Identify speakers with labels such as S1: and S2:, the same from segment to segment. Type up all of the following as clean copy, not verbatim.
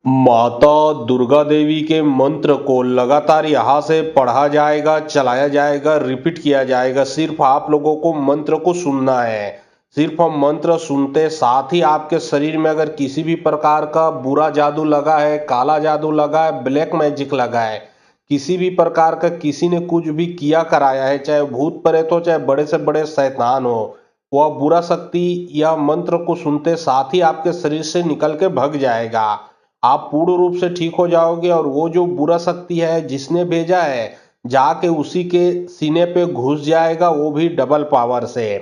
S1: माता दुर्गा देवी के मंत्र को लगातार यहाँ से पढ़ा जाएगा, चलाया जाएगा, रिपीट किया जाएगा। सिर्फ आप लोगों को मंत्र को सुनना है। सिर्फ हम मंत्र सुनते साथ ही आपके शरीर में अगर किसी भी प्रकार का बुरा जादू लगा है, काला जादू लगा है, ब्लैक मैजिक लगा है, किसी भी प्रकार का किसी ने कुछ भी किया कराया है, चाहे भूत प्रेत हो, चाहे बड़े से बड़े शैतान हो, वह बुरा शक्ति या मंत्र को सुनते साथ ही आपके शरीर से निकल के भग जाएगा। आप पूर्ण रूप से ठीक हो जाओगे और वो जो बुरा शक्ति है जिसने भेजा है जाके उसी के सीने पे घुस जाएगा, वो भी डबल पावर से।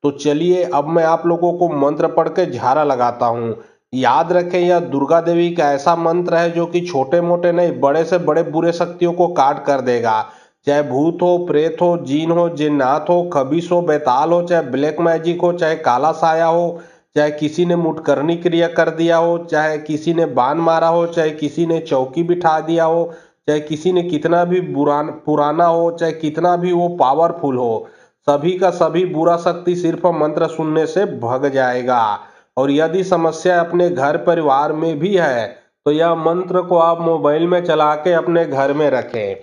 S1: तो चलिए अब मैं आप लोगों को मंत्र पढ़ के झाड़ा लगाता हूँ। याद रखें, यह दुर्गा देवी का ऐसा मंत्र है जो कि छोटे मोटे नहीं, बड़े से बड़े बुरे शक्तियों को काट कर देगा। चाहे भूत हो, प्रेत हो, जीन हो, जिन्नात हो, खबीस हो, बेताल हो, चाहे ब्लैक मैजिक हो, चाहे काला साया हो, चाहे किसी ने मुटकरनी क्रिया कर दिया हो, चाहे किसी ने बाण मारा हो, चाहे किसी ने चौकी बिठा दिया हो, चाहे किसी ने कितना भी पुराना हो, चाहे कितना भी वो पावरफुल हो, सभी का सभी बुरा शक्ति सिर्फ मंत्र सुनने से भग जाएगा। और यदि समस्या अपने घर परिवार में भी है तो यह मंत्र को आप मोबाइल में चला के अपने घर में रखें।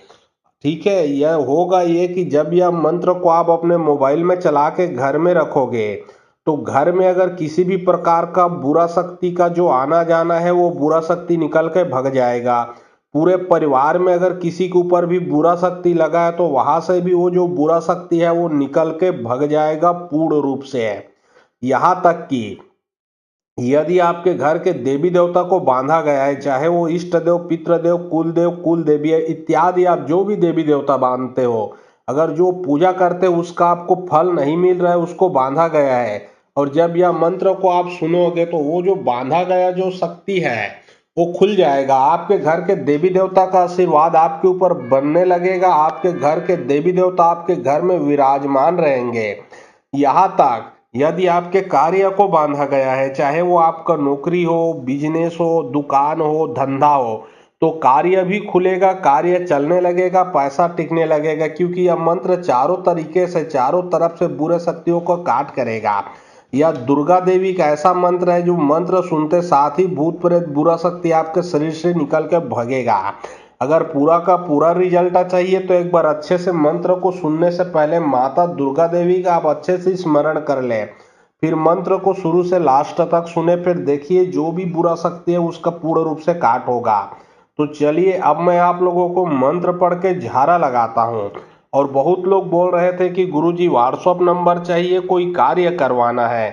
S1: ठीक है, यह होगा ये कि जब यह मंत्र को आप अपने मोबाइल में चला के घर में रखोगे तो घर में अगर किसी भी प्रकार का बुरा शक्ति का जो आना जाना है वो बुरा शक्ति निकल के भग जाएगा। पूरे परिवार में अगर किसी के ऊपर भी बुरा शक्ति लगा है तो वहां से भी वो जो बुरा शक्ति है वो निकल के भग जाएगा पूर्ण रूप से। यहाँ तक कि यदि आपके घर के देवी देवता को बांधा गया है, चाहे वो इष्ट देव, पितृदेव, कुल देवी है इत्यादि, आप जो भी देवी देवता बांधते हो, अगर जो पूजा करते हो उसका आपको फल नहीं मिल रहा है, उसको बांधा गया है, और जब यह मंत्र को आप सुनोगे तो वो जो बांधा गया जो शक्ति है वो खुल जाएगा। आपके घर के देवी देवता का आशीर्वाद आपके ऊपर बनने लगेगा। आपके घर के देवी देवता आपके घर में विराजमान रहेंगे। यहाँ तक यदि आपके कार्य को बांधा गया है, चाहे वो आपका नौकरी हो, बिजनेस हो, दुकान हो, धंधा हो, तो कार्य भी खुलेगा, कार्य चलने लगेगा, पैसा टिकने लगेगा, क्योंकि यह मंत्र चारों तरीके से, चारों तरफ से बुरे शक्तियों को काट करेगा। यह दुर्गा देवी का ऐसा मंत्र है जो मंत्र सुनते साथ ही भूत प्रेत बुरा शक्ति आपके शरीर से निकल के भगेगा। अगर पूरा का पूरा रिजल्ट चाहिए तो एक बार अच्छे से मंत्र को सुनने से पहले माता दुर्गा देवी का आप अच्छे से स्मरण कर लें, फिर मंत्र को शुरू से लास्ट तक सुने, फिर देखिए जो भी बुरा शक्ति है उसका पूर्ण रूप से काट होगा। तो चलिए अब मैं आप लोगों को मंत्र पढ़ के झाड़ा लगाता हूँ। और बहुत लोग बोल रहे थे कि गुरुजी व्हाट्सएप नंबर चाहिए, कोई कार्य करवाना है,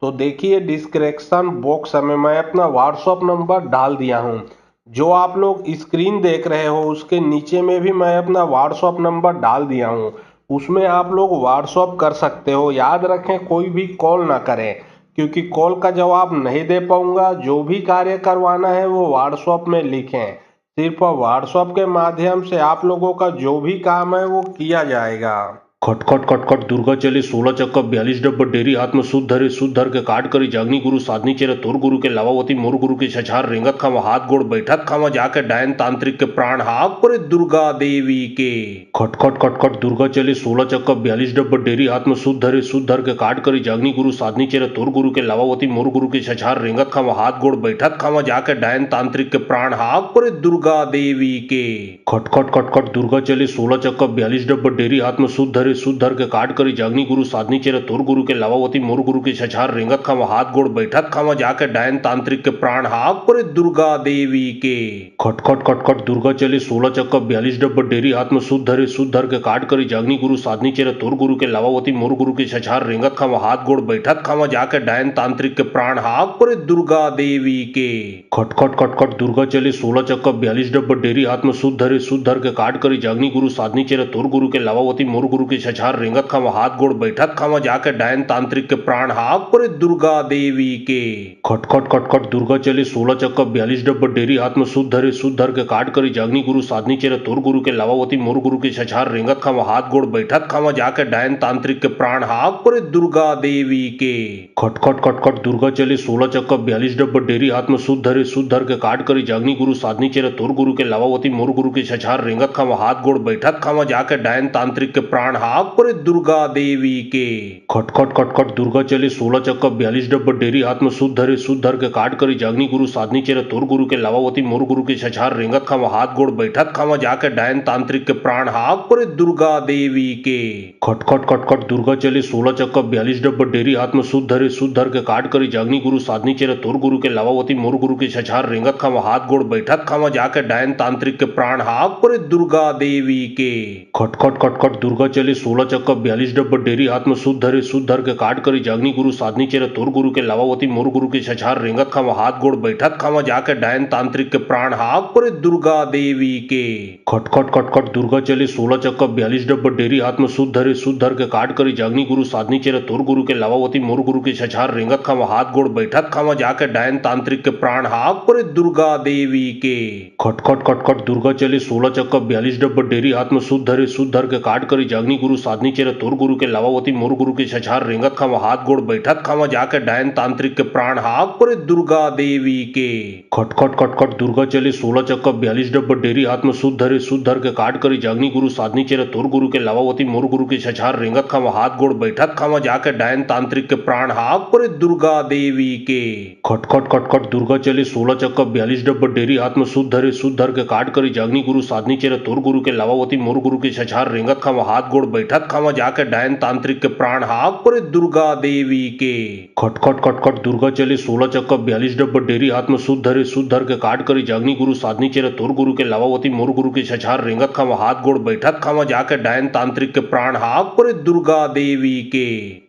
S1: तो देखिए डिस्क्रिप्शन बॉक्स में मैं अपना व्हाट्सएप नंबर डाल दिया हूँ। जो आप लोग स्क्रीन देख रहे हो उसके नीचे में भी मैं अपना व्हाट्सएप नंबर डाल दिया हूँ, उसमें आप लोग व्हाट्सएप कर सकते हो। याद रखें कोई भी कॉल ना करें, क्योंकि कॉल का जवाब नहीं दे पाऊंगा। जो भी कार्य करवाना है वो व्हाट्सएप में लिखें, सिर्फ व्हाट्सएप के माध्यम से आप लोगों का जो भी काम है वो किया जाएगा।
S2: खटखट खटखट दुर्गा चले 16 चक्का 42 डब्बा डेरी हाथ में सूद धर के काट करी जागनी गुरु साधनी चेरे तोर गुरु के लावावती मोर गुरु के छछार रेंगत खावा हाथ गोड़ बैठत खावा जाके डायन तांत्रिक के प्राण हाक परे दुर्गा देवी के। खटखट खटखट दुर्गा चले 16 चक्का 42 डब्बा डेरी हाथ में सूद धर के काट करी जागनी गुरु साधनी चेरे तोर गुरु के लावावती मोर गुरु के छछार रेंगत खावा हाथ गोड़ बैठत खावा जाके डायन तांत्रिक के प्राण हाक परे दुर्गा देवी के। खटखट खटखट दुर्गा चले 16 चक्का 42 डब्बा डेरी हाथ में सूद धर के काट करी जागनी गुरु साधनी चेरे तोर गुरु के लावावती मोर गुरु के छछार रेंगत खावा हाथ गोड़ बैठत खावा जाके डायन तांत्रिक के प्राण हाक परे दुर्गा देवी के। खटखट खटखट दुर्गा चले 16 चक्का 42 डब्बा डेरी हाथ में सूद धर के काट करी जागनी गुरु साधनी चेरे तोर गुरु के लावावती मोर गुरु के छछार रेंगत खावा हाथ गोड़ बैठत खावा जाके डायन तांत्रिक के प्राण हाक परे दुर्गा देवी के। खटखट खटखट दुर्गा चले 16 चक्का 42 डब्बा डेरी हाथ में सूद धर के काट करी जागनी गुरु साधनी चेरे तोर गुरु के लावावती मोर गुरु के छछार रेंगत खावा हाथ गोड़ बैठत खावा जाके डायन तांत्रिक के प्राण हाक परे दुर्गा देवी के। खटखट खटखट दुर्गा चले 16 चक्का 42 डब्बा डेरी हाथ में सूद धर के काट करी जागनी गुरु साधनी चेरे तोर गुरु के लावावती मोर गुरु के छछार रेंगत खावा हाथ गोड़ बैठत खावा जाके डायन तांत्रिक के प्राण हाक परे दुर्गा देवी के। खटखट खटखट दुर्गा चले 16 चक्का 42 डब्बा डेरी हाथ में सुध धर के काट करी जागनी गुरु साधनी चेरे तोर गुरु के लावावती मोर गुरु के छछार रेंगत खावा हाथ गोड़ बैठत खावा जाके डायन तांत्रिक के प्राण हाक परे दुर्गा देवी के। खटखट खटखट दुर्गा चले 16 चक्का 42 डब्बा डेरी हाथ में सुध धर के काट करी जागनी गुरु साधनी चेरे तोर गुरु के लावावती मोर गुरु के छछार रेंगत खावा हाथ गोड़ बैठत खावा जाके डायन तांत्रिक के प्राण हाक परे दुर्गा देवी के। खटखट खटखट दुर्गा चले 16 चक्का 42 डब्बा डेरी हाथ में सुध धर के काट करी जागनी गुरु साधनी चेरे तोर गुरु के लावावती मोर गुरु के छछार रेंगत खावा हाथ गोड़ बैठत खावा जाके डायन तांत्रिक के प्राण हाक परे दुर्गा देवी के। खटखट खटखट दुर्गा चले 16 चक्का 42 डब्बा डेरी हाथ में सुध धर के काट करी जागनी गुरु साधनी चेरे तोर गुरु के लावावती मोर गुरु के छछार रेंगत खावा हाथ गोड़ बैठत खावा जाके डायन तांत्रिक के प्राण हाक परे दुर्गा देवी के। खटखट खटखट दुर्गा चले 16 चक्का 42 डब्बा डेरी हाथ में सुध धर के काट करी जागनी गुरु साधनी चेरे तोर गुरु के लावावती मोर गुरु के छछार रेंगत खावा हाथ गोड़ बैठत खावा जाके डायन तांत्रिक के प्राण हाक परे दुर्गा देवी के। खटखट खटखट दुर्गा चले 16 चक्का 42 डब्बा डेरी हाथ में सुध धर के काट करी जागनी गुरु साधनी चेरे तोर गुरु के लावावती मोर गुरु के छछार रेंगत खावा हाथ गोड़ बैठत खावा जाके डायन तांत्रिक के प्राण हाक परे दुर्गा देवी के। खटखट खटखट दुर्गा चले 16 चक्का 42 डब्बा डेरी हाथ में सुध धर के काट करी जागनी गुरु साधनी चेरे तोर गुरु के लावावती मोर गुरु के छछार रेंगत खावा हाथ गोड़ बैठत खावा जाके डायन तांत्रिक के प्राण हाक परे दुर्गा देवी के। खटखट खटखट दुर्गा चले 16 चक्का 42 डब्बा डेरी हाथ में सुध धर के काट करी जागनी गुरु साधनी चेरे तोर गुरु के लावावती मोर गुरु के छछार रेंगत खावा हाथ गोड़ बैठत खावा जाके डायन तांत्रिक के प्राण हाक परे दुर्गा देवी के। खटखट खटखट दुर्गा चले 16 चक्का 42 डब्बा डेरी हाथ में सुध धर के काट करी जागनी गुरु साधनी चेरे तोर गुरु के लावावती मोर गुरु के छछार रेंगत खावा हाथ गोड़ बैठत खावा जाके डायन तांत्रिक के प्राण हाक परे दुर्गा देवी के।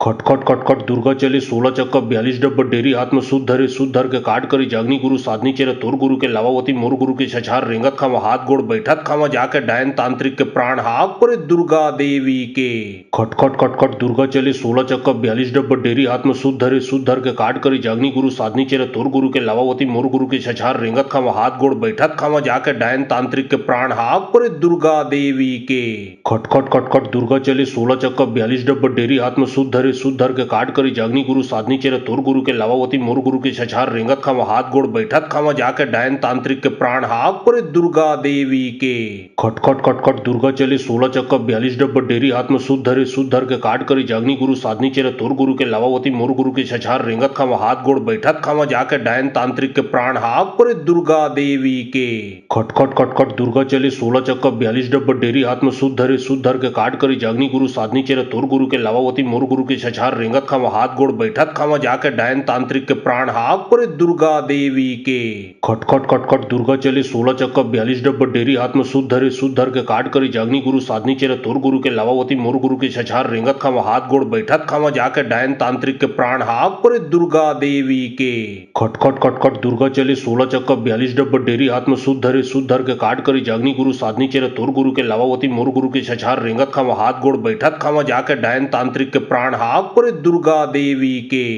S2: खटखट खटखट दुर्गा चले 16 चक्का 42 डब्बा डेरी हाथ में सुध धर के काट करी जागनी गुरु साधनी चेरे तोर गुरु के लावावती मोर गुरु के छछार रेंगत खावा हाथ गोड़ बैठत खावा जाके डायन तांत्रिक के प्राण हाक परे दुर्गा देवी के। खटखट खटखट दुर्गा चले 16 चक्का 42 डब्बा डेरी हाथ में सुध धर के काट करी जागनी गुरु साधनी चेरे तोर गुरु के लावावती मोर गुरु के छछार रेंगत खावा हाथ गोड़ बैठत खावा जाके डायन तांत्रिक के प्राण हाक परे दुर्गा देवी के। खटखट खटखट दुर्गा चले 16 चक्का 42 डब्बा डेरी हाथ में सुध धर के काट करी जागनी गुरु साधनी चेरे तोर गुरु के लावावती मोर गुरु के छछार रेंगत खावा हाथ गोड़ बैठत खावा जाके डायन तांत्रिक के प्राण हाक परे दुर्गा देवी के। खटखट खटखट दुर्गा चले 16 चक्का 42 डब्बा डेरी हाथ में सुध धर के काट करी जागनी गुरु साधनी चेरे तोर गुरु के लावावती मोर गुरु के छछार रेंगत खावा हाथ गोड़ बैठत खावा जाके डायन तांत्रिक के प्राण हाक परे दुर्गा देवी के। खटखट खटखट दुर्गा चले 16 चक्का 42 डब्बा डेरी हाथ में सुध धर के काट करी जागनी गुरु साधनी चेरे तोर गुरु के लावावती मोर गुरु के छछार रेंगत खावा हाथ गोड़ बैठत खावा जाके डायन तांत्रिक के प्राण हाक परे दुर्गा देवी के। खटखट खटखट दुर्गा चले 16 चक्का 42 डब्बा डेरी हाथ में सुध धर के काट करी जागनी गुरु साधनी चेरे तोर गुरु के लावावती मोर गुरु के छछार रेंगत खावा हाथ गोड़ बैठत खावा जाके डायन तांत्रिक के प्राण हाक परे दुर्गा देवी के। खटखट खटखट दुर्गा चले 16 चक्का 42 डब्बा डेरी हाथ में सुध धर के काट करी जागनी गुरु साधनी चेरे तोर गुरु के लावावती मोर गुरु के छछार रेंगत खावा हाथ गोड़ बैठत खावा जाके डायन तांत्रिक के प्राण हाक परे दुर्गा देवी के।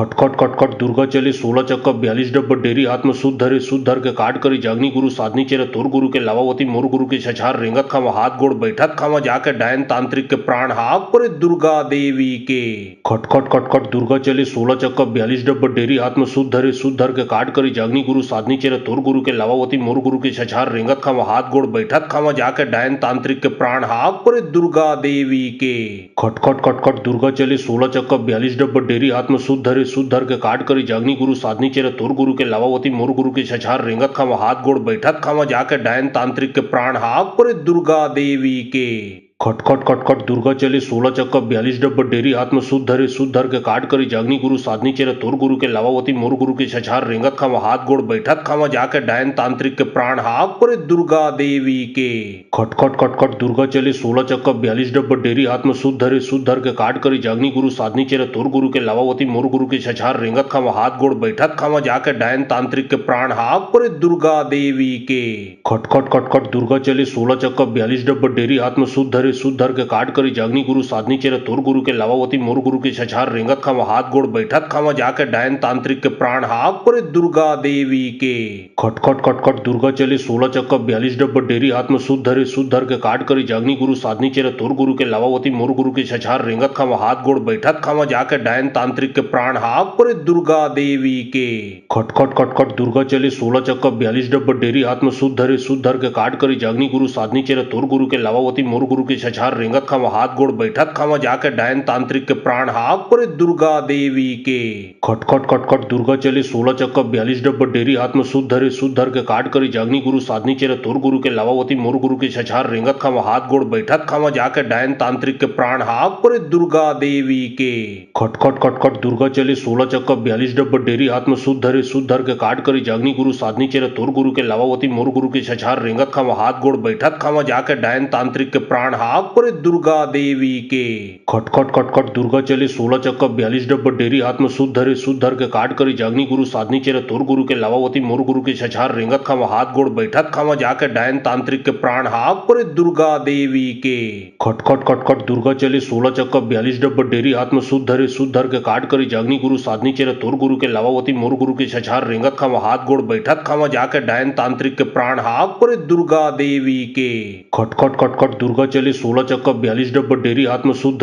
S2: खटखट खटखट दुर्गा चले 16 चक्का 42 डब्बा डेरी हाथ में सुध धर के काट करी जागनी गुरु साधनी चेरे तोर गुरु के लावावती मोर गुरु के छछार रेंगत खावा हाथ गोड़ बैठत खावा जाके डायन तांत्रिक के प्राण हाक परे दुर्गा देवी के। खटखट खटखट दुर्गा चले 16 चक्का 42 डब्बा डेरी हाथ में सुध धर के काट करी जागनी गुरु साधनी चेरे तोर गुरु के लावावती मोर गुरु के छछार रेंगत खावा हाथ गोड़ बैठत खावा जाके डायन तांत्रिक के प्राण हाक परे दुर्गा देवी के। खटखट खटखट दुर्गा चले 16 चक्का 42 डब्बा डेरी हाथ में सुध धर के काट करी जागनी गुरु साधनी चेरे तोर गुरु के लावावती मोर गुरु के छछार रेंगत खावा हाथ गोड़ बैठत खावा जाके डायन तांत्रिक के प्राण हाक परे दुर्गा देवी के। खटखट खटखट दुर्गा चले 16 चक्का 42 डब्बा डेरी हाथ में सुध धर के काट करी जागनी गुरु साधनी चेरे तोर गुरु के लावावती मोर गुरु के छछार रेंगत खावा हाथ गोड़ बैठत खावा जाके डायन तांत्रिक के प्राण हाक परे दुर्गा देवी के। खटखट खटखट दुर्गा चले 16 चक्का 42 डब्बा डेरी हाथ में सुध धर के काट करी जागनी गुरु साधनी चेरे तोर गुरु के लावावती मोर गुरु के छछार रेंगत खावा हाथ गोड़ बैठत खावा जाके डायन तांत्रिक के प्राण हाक परे दुर्गा देवी के। खटखट खटखट दुर्गा चले 16 चक्का 42 डब्बा डेरी हाथ में सुध सुध धर के काट करी जागनी गुरु साधनी चेरे तोर गुरु के लावावती मोर गुरु के छछार रेंगत खावा हाथ गोड़ बैठत खावा जाके डायन तांत्रिक के प्राण हाक परे दुर्गा देवी के खटखट खटखट दुर्गा चले 16 चक्का 42 डब्बा डेरी हाथ में सुध धर के काट करी जागनी गुरु साधनी चेरे तोर गुरु के लावावती मोर गुरु के छछार रेंगत खावा हाथ गोड़ बैठत खावा जाके डायन तांत्रिक के प्राण हाक परे दुर्गा देवी के खटखट खटखट दुर्गा चले 16 चक्का 42 डब्बा डेरी हाथ में सुध धर के काट करी जागनी गुरु साधनी चेरे तोर गुरु के लावावती मोर गुरु के छछार रेंगत खावा हाथ गोड़ बैठत खावा जाके डायन तांत्रिक के प्राण हाक परे दुर्गा देवी के खटखट खटखट दुर्गा चले 16 चक्का 42 डब्बा डेरी हाथ में सुध धर के काट करी जागनी गुरु साधनी चेरे तोर गुरु के लावावती मोर गुरु के छछार रेंगत खावा हाथ गोड़ बैठत खावा जाके डायन तांत्रिक के प्राण हाक परे दुर्गा देवी के खटखट खटखट दुर्गा चले 16 चक्का 42 डब्बा डेरी हाथ में सुध धर के काट करी जागनी गुरु साधनी चेरे तोर गुरु के लावावती मोर गुरु के छछार रेंगत खावा हाथ गोड़ बैठत खावा जाके डायन तांत्रिक के प्राण हाक परे दुर्गा देवी के खटखट खटखट दुर्गा चले 16 चक्का 42 डब्बा डेरी हाथ में सुध धर के काट करी जागनी गुरु साधनी चेरे तोर गुरु के लावावती मोर गुरु के छछार रेंगत खावा हाथ गोड़ बैठत खावा जाके डायन तांत्रिक के प्राण हाक परे दुर्गा देवी के खटखट खटखट दुर्गा चले 16 चक्का 42 डब्बा डेरी हाथ में सुध धर के काट करी जागनी गुरु साधनी चेरे तोर गुरु के लावावती मोर गुरु के छछार रेंगत खावा हाथ गोड़ बैठत खावा जाके डायन तांत्रिक के प्राण हाक परे दुर्गा देवी के खटखट खटखट दुर्गा चले 16 चक्का 42 डब्बा डेरी हाथ में सुध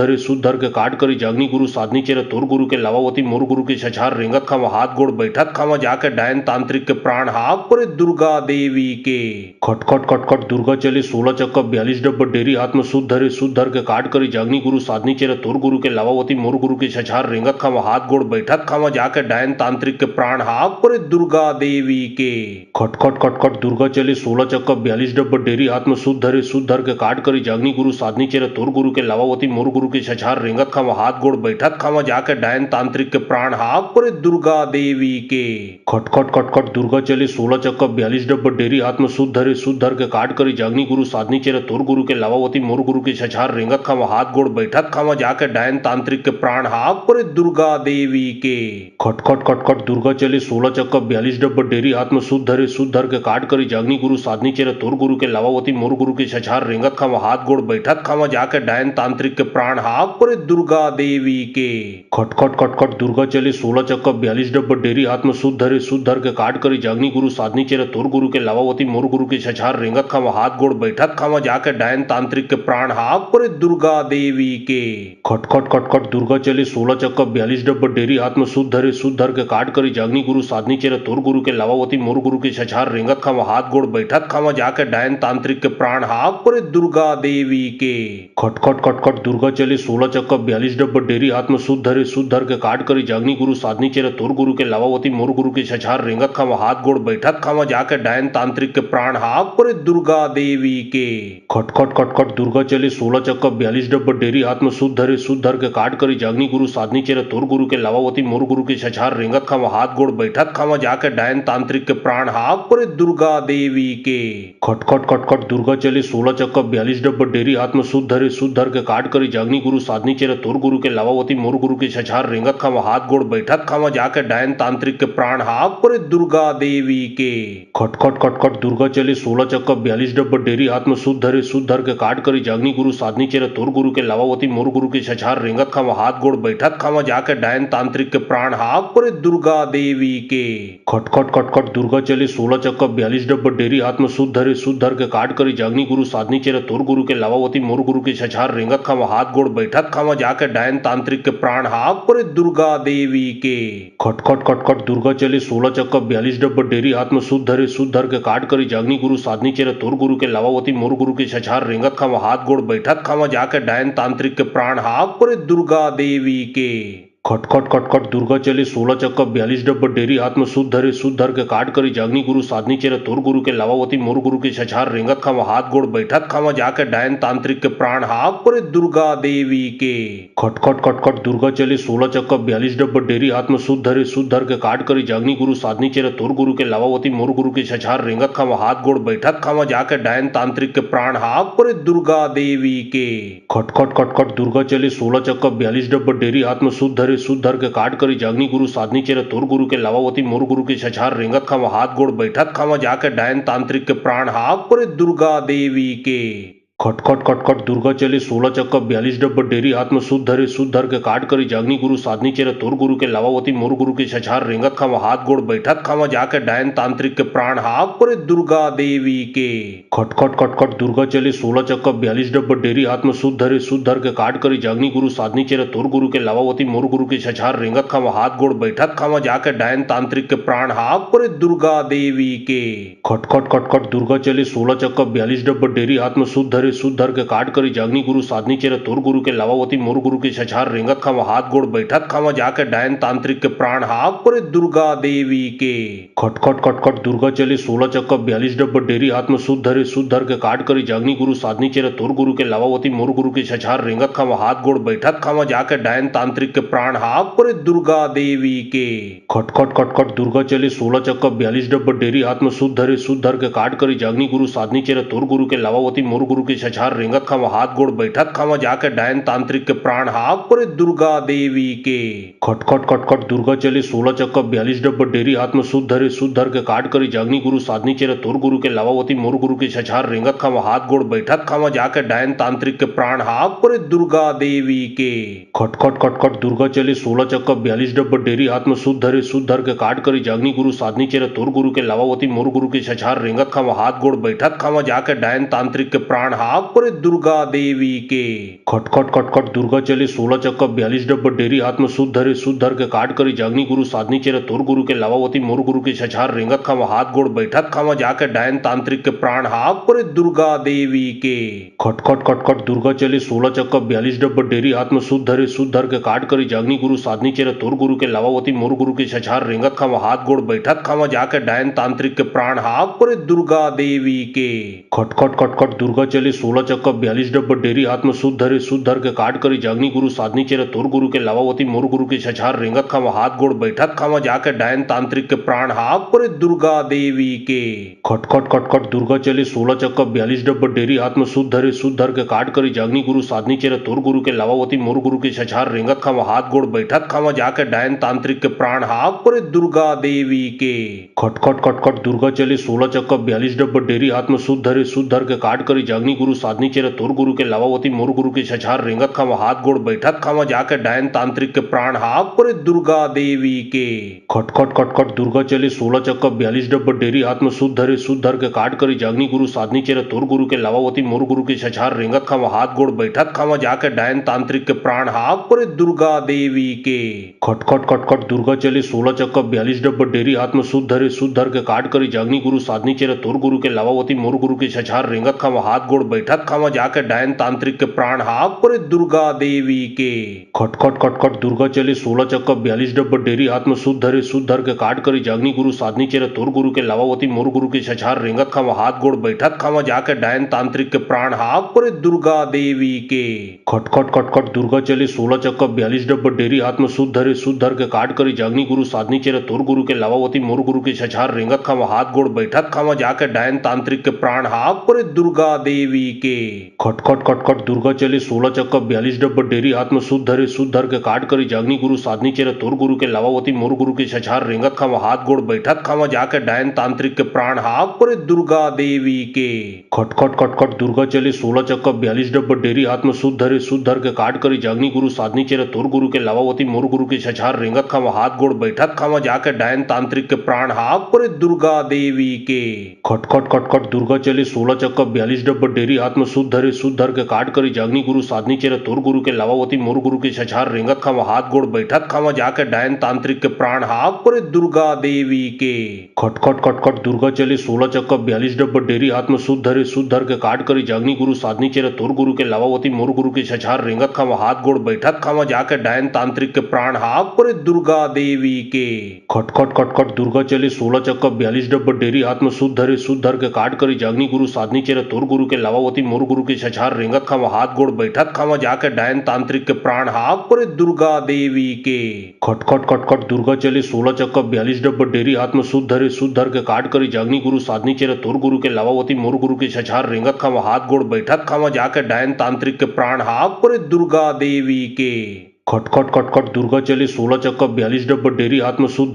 S2: धर के काट करी जागनी गुरु साधनी चेरे तोर गुरु के लावावती मोर गुरु के छछार रेंगत खावा हाथ गोड़ बैठत खावा जाके डायन तांत्रिक के प्राण हाक परे दुर्गा देवी के खटखट खटखट दुर्गा चले 16 चक्का 42 डब्बा डेरी हाथ में सुध धर के काट करी जागनी गुरु साधनी चेरे तोर गुरु के लावावती मोर गुरु के छछार रेंगत खावा हाथ गोड़ बैठत खावा जाके डायन तांत्रिक के प्राण हाक परे दुर्गा देवी के खटखट खटखट दुर्गा चले 16 चक्का 42 डब्बा डेरी हाथ में सुध धर के काट करी जागनी गुरु साधनी चेरे तोर गुरु के लावावती मोर गुरु के छछार रेंगत खावा हाथ गोड़ बैठत खावा जाके डायन तांत्रिक के प्राण हाक परे दुर्गा देवी के खटखट खटखट दुर्गा चले 16 चक्का 42 डब्बा डेरी हाथ में सुध धर के काट करी जागनी गुरु साधनी चेरे तोर गुरु के लावावती मोर गुरु के छछार रेंगत खावा हाथ गोड़ बैठत खावा जाके डायन तांत्रिक के प्राण हाक परे दुर्गा देवी के खटखट खटखट दुर्गा चले 16 चक्का 42 डब्बा डेरी हाथ में सुध धर के काट करी जागनी गुरु साधनी चेरे तोर गुरु के लावावती मोर गुरु के छछार रेंगत खावा हाथ गोड़ बैठत खावा जाके डायन तांत्रिक के प्राण हाक परे दुर्गा देवी के खटखट खटखट दुर्गा चले 16 चक्का 42 डब्बा डेरी हाथ में सुध धर के काट करी जागनी गुरु साधनी चेरे तोर गुरु के लावावती मोर गुरु के छछार रेंगत खावा हाथ गोड़ बैठत खावा जाके डायन तांत्रिक के प्राण हाक परे दुर्गा देवी के खटखट खटखट दुर्गा चले 16 चक्का 42 डब्बा डेरी हाथ में सुध धर के काट करी जागनी गुरु साधनी चेरे तोर गुरु के लावावती मोर गुरु के छछार रेंगत खावा हाथ गोड़ बैठत खावा जाके डायन तांत्रिक के प्राण हाक परे दुर्गा देवी के खटखट खटखट दुर्गा चले 16 चक्का 42 डब्बा डेरी हाथ में सुध धर के काट करी जागनी गुरु साधनी चेरे तोर गुरु के लावावती मोर गुरु के छछार रेंगत खावा हाथ गोड़ बैठत खावा जाके डायन तांत्रिक के प्राण हाक परे दुर्गा देवी के खटखट खटखट दुर्गा चले 16 चक्का 42 डब्बा डेरी हाथ में सुध धर के काट करी जागनी गुरु साधनी चेरे तोर गुरु के लावावती मोर गुरु के छछार रेंगत खावा हाथ गोड़ बैठत खावा जाके डायन तांत्रिक के प्राण हाक परे दुर्गा देवी के खटखट खटखट दुर्गा चले 16 चक्का 42 डब्बा डेरी हाथ में सुध धर के काट करी जागनी गुरु साधनी चेरे तोर गुरु के लावावती मोर गुरु के छछार रेंगत खावा हाथ गोड़ बैठत खावा जाके डायन तांत्रिक के प्राण हाक परे दुर्गा देवी के खटखट खटखट दुर्गा चले 16 चक्का 42 डब्बा डेरी हाथ में सुध धर के काट करी जागनी गुरु साधनी चेरे तोर गुरु के लावावती मोर गुरु के छछार रेंगत खावा हाथ गोड़ बैठत खावा जाके डायन तांत्रिक के प्राण हाक परे दुर्गा देवी के खटखट खटखट दुर्गा चले 16 चक्का 42 डब्बा डेरी हाथ में सुध धर के काट करी जागनी गुरु साधनी चेरे तोर गुरु के लावावती मोर गुरु के छछार रेंगत खावा हाथ गोड़ बैठत खावा जाके डायन तांत्रिक के प्राण हाक परे दुर्गा देवी के खटखट खटखट दुर्गा चले 16 चक्का 42 डब्बा डेरी हाथ में सुध धर के काट करी जागनी गुरु साधनी चेरे तोर गुरु के लावावती मोर गुरु के छछार रेंगत खावा हाथ गोड़ बैठत खावा जाके डायन तांत्रिक के प्राण हाक परे दुर्गा देवी के खटखट खटखट दुर्गा चले 16 चक्का 42 डब्बा डेरी हाथ में सुध धर के काट करी जागनी गुरु साधनी चेरे तोर गुरु के लावावती मोर गुरु के छछार रेंगत खावा हाथ गोड़ बैठत खावा जाके डायन तांत्रिक के प्राण हाक परे दुर्गा देवी के खटखट खटखट दुर्गा चले 16 चक्का 42 डब्बा डेरी हाथ में सुध धर के काट करी जागनी गुरु साधनी चेरे तोर गुरु के लावावती मोर गुरु के छछार रेंगत खावा हाथ गोड़ बैठत खावा जाके डायन तांत्रिक के प्राण हाक परे दुर्गा देवी के खटखट खटखट दुर्गा चले 16 चक्का 42 डब्बा डेरी हाथ में सुध धर के काट करी जागनी गुरु साधनी चेरे तोर गुरु के लावावती मोर गुरु के छछार रेंगत खावा हाथ गोड़ बैठत खावा जाके डायन तांत्रिक के प्राण हाक परे दुर्गा देवी के खटखट खटखट दुर्गा चले 16 चक्का 42 डब्बा डेरी हाथ में सूद धर के काट करी जागनी गुरु साधनी चेरे तोर गुरु के लावावती मोर गुरु के छछार रेंगत खावा हाथ गोड़ बैठत खावा जाके डायन तांत्रिक के प्राण हाक परे दुर्गा देवी के खटखट खटखट दुर्गा चले 16 चक्का 42 डब्बा डेरी हाथ में सूद धर के काट करी जागनी गुरु साधनी चेरे तोर गुरु के लावावती मोर गुरु के छछार रेंगत खावा हाथ गोड़ बैठत खावा जाके डायन तांत्रिक के प्राण हाक परे दुर्गा देवी के खटखट खटखट दुर्गा चले 16 चक्का 42 डब्बा डेरी हाथ में सूद धर के काट करी जागनी गुरु साधनी चेरे तोर गुरु के लावावती मोर गुरु के छछार रेंगत खावा हाथ गोड़ बैठत खावा जाके डायन तांत्रिक के प्राण हाक परे दुर्गा देवी के खटखट खटखट दुर्गा चले 16 चक्का 42 डब्बा डेरी हाथ में सूद धर के काट करी जागनी गुरु साधनी चेरे तोर गुरु के लावावती मोर गुरु के छछार रेंगत खावा हाथ गोड़ बैठत खावा जाके डायन तांत्रिक के प्राण हाक परे दुर्गा देवी के खटखट खटखट दुर्गा चले 16 चक्का 42 डब्बा डेरी हाथ में सूद धर के काट करी जागनी गुरु साधनी चेरे तोर गुरु के लावावती मोर गुरु के छछार रेंगत खावा हाथ गोड़ बैठत खावा जाके डायन तांत्रिक के प्राण हाक परे दुर्गा देवी के खटखट खटखट दुर्गा चले 16 चक्का 42 डब्बा डेरी हाथ में सूद धर के काट करी जागनी गुरु साधनी चेरे तोर गुरु के लावावती मोर गुरु के छछार रेंगत खावा हाथ गोड़ बैठत खावा जाके डायन तांत्रिक के प्राण हाक परे दुर्गा देवी के खटखट खटखट दुर्गा चले 16 चक्का 42 डब्बा डेरी हाथ में सूद धर के काट करी जागनी गुरु साधनी चेरे तोर गुरु के लावावती मोर गुरु के छछार रेंगत खावा हाथ गोड़ बैठत खावा जाके डायन तांत्रिक के प्राण हाक परे दुर्गा देवी के खटखट खटखट दुर्गा चले 16 चक्का 42 डब्बा डेरी हाथ में सूद धर के काट करी जागनी गुरु साधनी चेरे तोर गुरु के लावावती मोर गुरु के छछार रेंगत खावा हाथ गोड़ बैठत खावा जाके डायन तांत्रिक के प्राण हाक परे दुर्गा देवी के खटखट खटखट दुर्गा चले 16 चक्का 42 डब्बा डेरी हाथ में सूद धर के काट करी जागनी गुरु साधनी चेरे तोर गुरु के लावावती मोर गुरु के छछार रेंगत खावा हाथ गोड़ बैठत खावा जाके डायन तांत्रिक के प्राण हाक परे दुर्गा देवी के खटखट खटखट दुर्गा चले 16 चक्का 42 डब्बा डेरी हाथ में सूद धर के काट करी जागनी गुरु साधनी चेरे तोर गुरु के लावावती मोर गुरु के छछार रेंगत खावा हाथ गोड़ बैठत खावा जाके डायन तांत्रिक के प्राण हाक परे दुर्गा देवी के खटखट खटखट दुर्गा चले 16 चक्का 42 डब्बा डेरी हाथ में सूद धर के काट करी जागनी गुरु साधनी चेरे तोर गुरु के लावावती मोर गुरु के छछार रेंगत खावा हाथ गोड़ बैठत खावा जाके डायन तांत्रिक के प्राण हाक परे दुर्गा देवी के खटखट खटखट दुर्गा चले 16 चक्का 42 डब्बा डेरी हाथ में सूद धर के काट करी जागनी गुरु साधनी चेरे तोर गुरु के लावावती मोर गुरु के छछार रेंगत खावा हाथ गोड़ बैठत खावा जाके डायन तांत्रिक के प्राण हाक परे दुर्गा देवी के खटखट खटखट दुर्गा चले 16 चक्का 42 डब्बा डेरी हाथ में सूद धर के काट करी जागनी गुरु साधनी चेरे तोर गुरु के लावावती मोर गुरु के छछार रेंगत खावा हाथ गोड़ बैठत खावा जाके डायन तांत्रिक के प्राण हाक परे दुर्गा देवी के खटखट खटखट दुर्गा चले 16 चक्का 42 डब्बा डेरी हाथ में सूद धर के काट करी जागनी गुरु साधनी चेरे तोर गुरु के लावावती मोर गुरु के छछार रेंगत खावा हाथ गोड़ बैठत खावा जाके डायन तांत्रिक के प्राण हाक परे दुर्गा देवी के खटखट खटखट दुर्गा चले 16 चक्का 42 डब्बा डेरी हाथ में सूद धर के काट करी जागनी गुरु साधनी चेरे तोर गुरु के लावावती मोर गुरु के छछार रेंगत खावा हाथ गोड़ बैठत खावा जाके डायन तांत्रिक के प्राण हाक परे दुर्गा देवी के खटखट खटखट दुर्गा चले 16 चक्का 42 डब्बा डेरी हाथ में सूद धर के काट करी जागनी गुरु साधनी चेरे तोर गुरु के लावावती मोर गुरु के छछार रेंगत खावा हाथ गोड़ बैठत खावा जाके डायन तांत्रिक के प्राण हाक परे दुर्गा देवी के खटखट खटखट दुर्गा चले 16 चक्का 42 डब्बा डेरी हाथ में सूद धर के काट करी जागनी गुरु साधनी चेरे तोर गुरु के लावावती मोर गुरु के छछार रेंगत खावा हाथ गोड़ बैठत खावा जाके डायन तांत्रिक के प्राण हाक परे दुर्गा देवी के खटखट खटखट दुर्गा चले 16 चक्का 42 डब्बा डेरी हाथ में सूद धर के काट करी जागनी गुरु साधनी चेरे तोर गुरु के लावावती मोर गुरु के छछार रेंगत खावा हाथ गोड़ बैठत खावा जाके डायन तांत्रिक के प्राण हाक परे दुर्गा देवी के खटखट खटखट दुर्गा चले 16 चक्का 42 डब्बा डेरी हाथ में सूद धर के काट करी जागनी गुरु साधनी चेरे तोर गुरु के लावावती मोर गुरु के छछार रेंगत खावा हाथ गोड़ बैठत खावा जाके डायन तांत्रिक के प्राण हाक परे दुर्गा देवी के खटखट खटखट दुर्गा चले 16 चक्का 42 डब्बा डेरी हाथ में सूद धर के काट करी जागनी गुरु साधनी चेरे तोर गुरु के लावावती मोर गुरु के छछार रेंगत खावा हाथ गोड़ बैठत खावा जाके डायन तांत्रिक के प्राण हाक परे दुर्गा देवी के खटखट खटखट दुर्गा चले 16 चक्का 42 डब्बा डेरी हाथ में सूद धर के काट करी जागनी गुरु साधनी चेरे तोर गुरु के लावावती मोर गुरु के छछार रेंगत खावा हाथ गोड़ बैठत खावा जाके डायन तांत्रिक के प्राण हाक परे दुर्गा देवी के खटखट खटखट दुर्गा चले 16 चक्का 42 डब्बा डेरी हाथ में सूद धर के काट करी जागनी गुरु साधनी चेरे तोर गुरु के लावावती मोर गुरु के छछार रेंगत खावा हाथ गोड़ बैठत खावा जाके डायन तांत्रिक के प्राण हाक परे दुर्गा देवी के खटखट खटखट दुर्गा चले 16 चक्का 42 डब्बा डेरी हाथ में सूद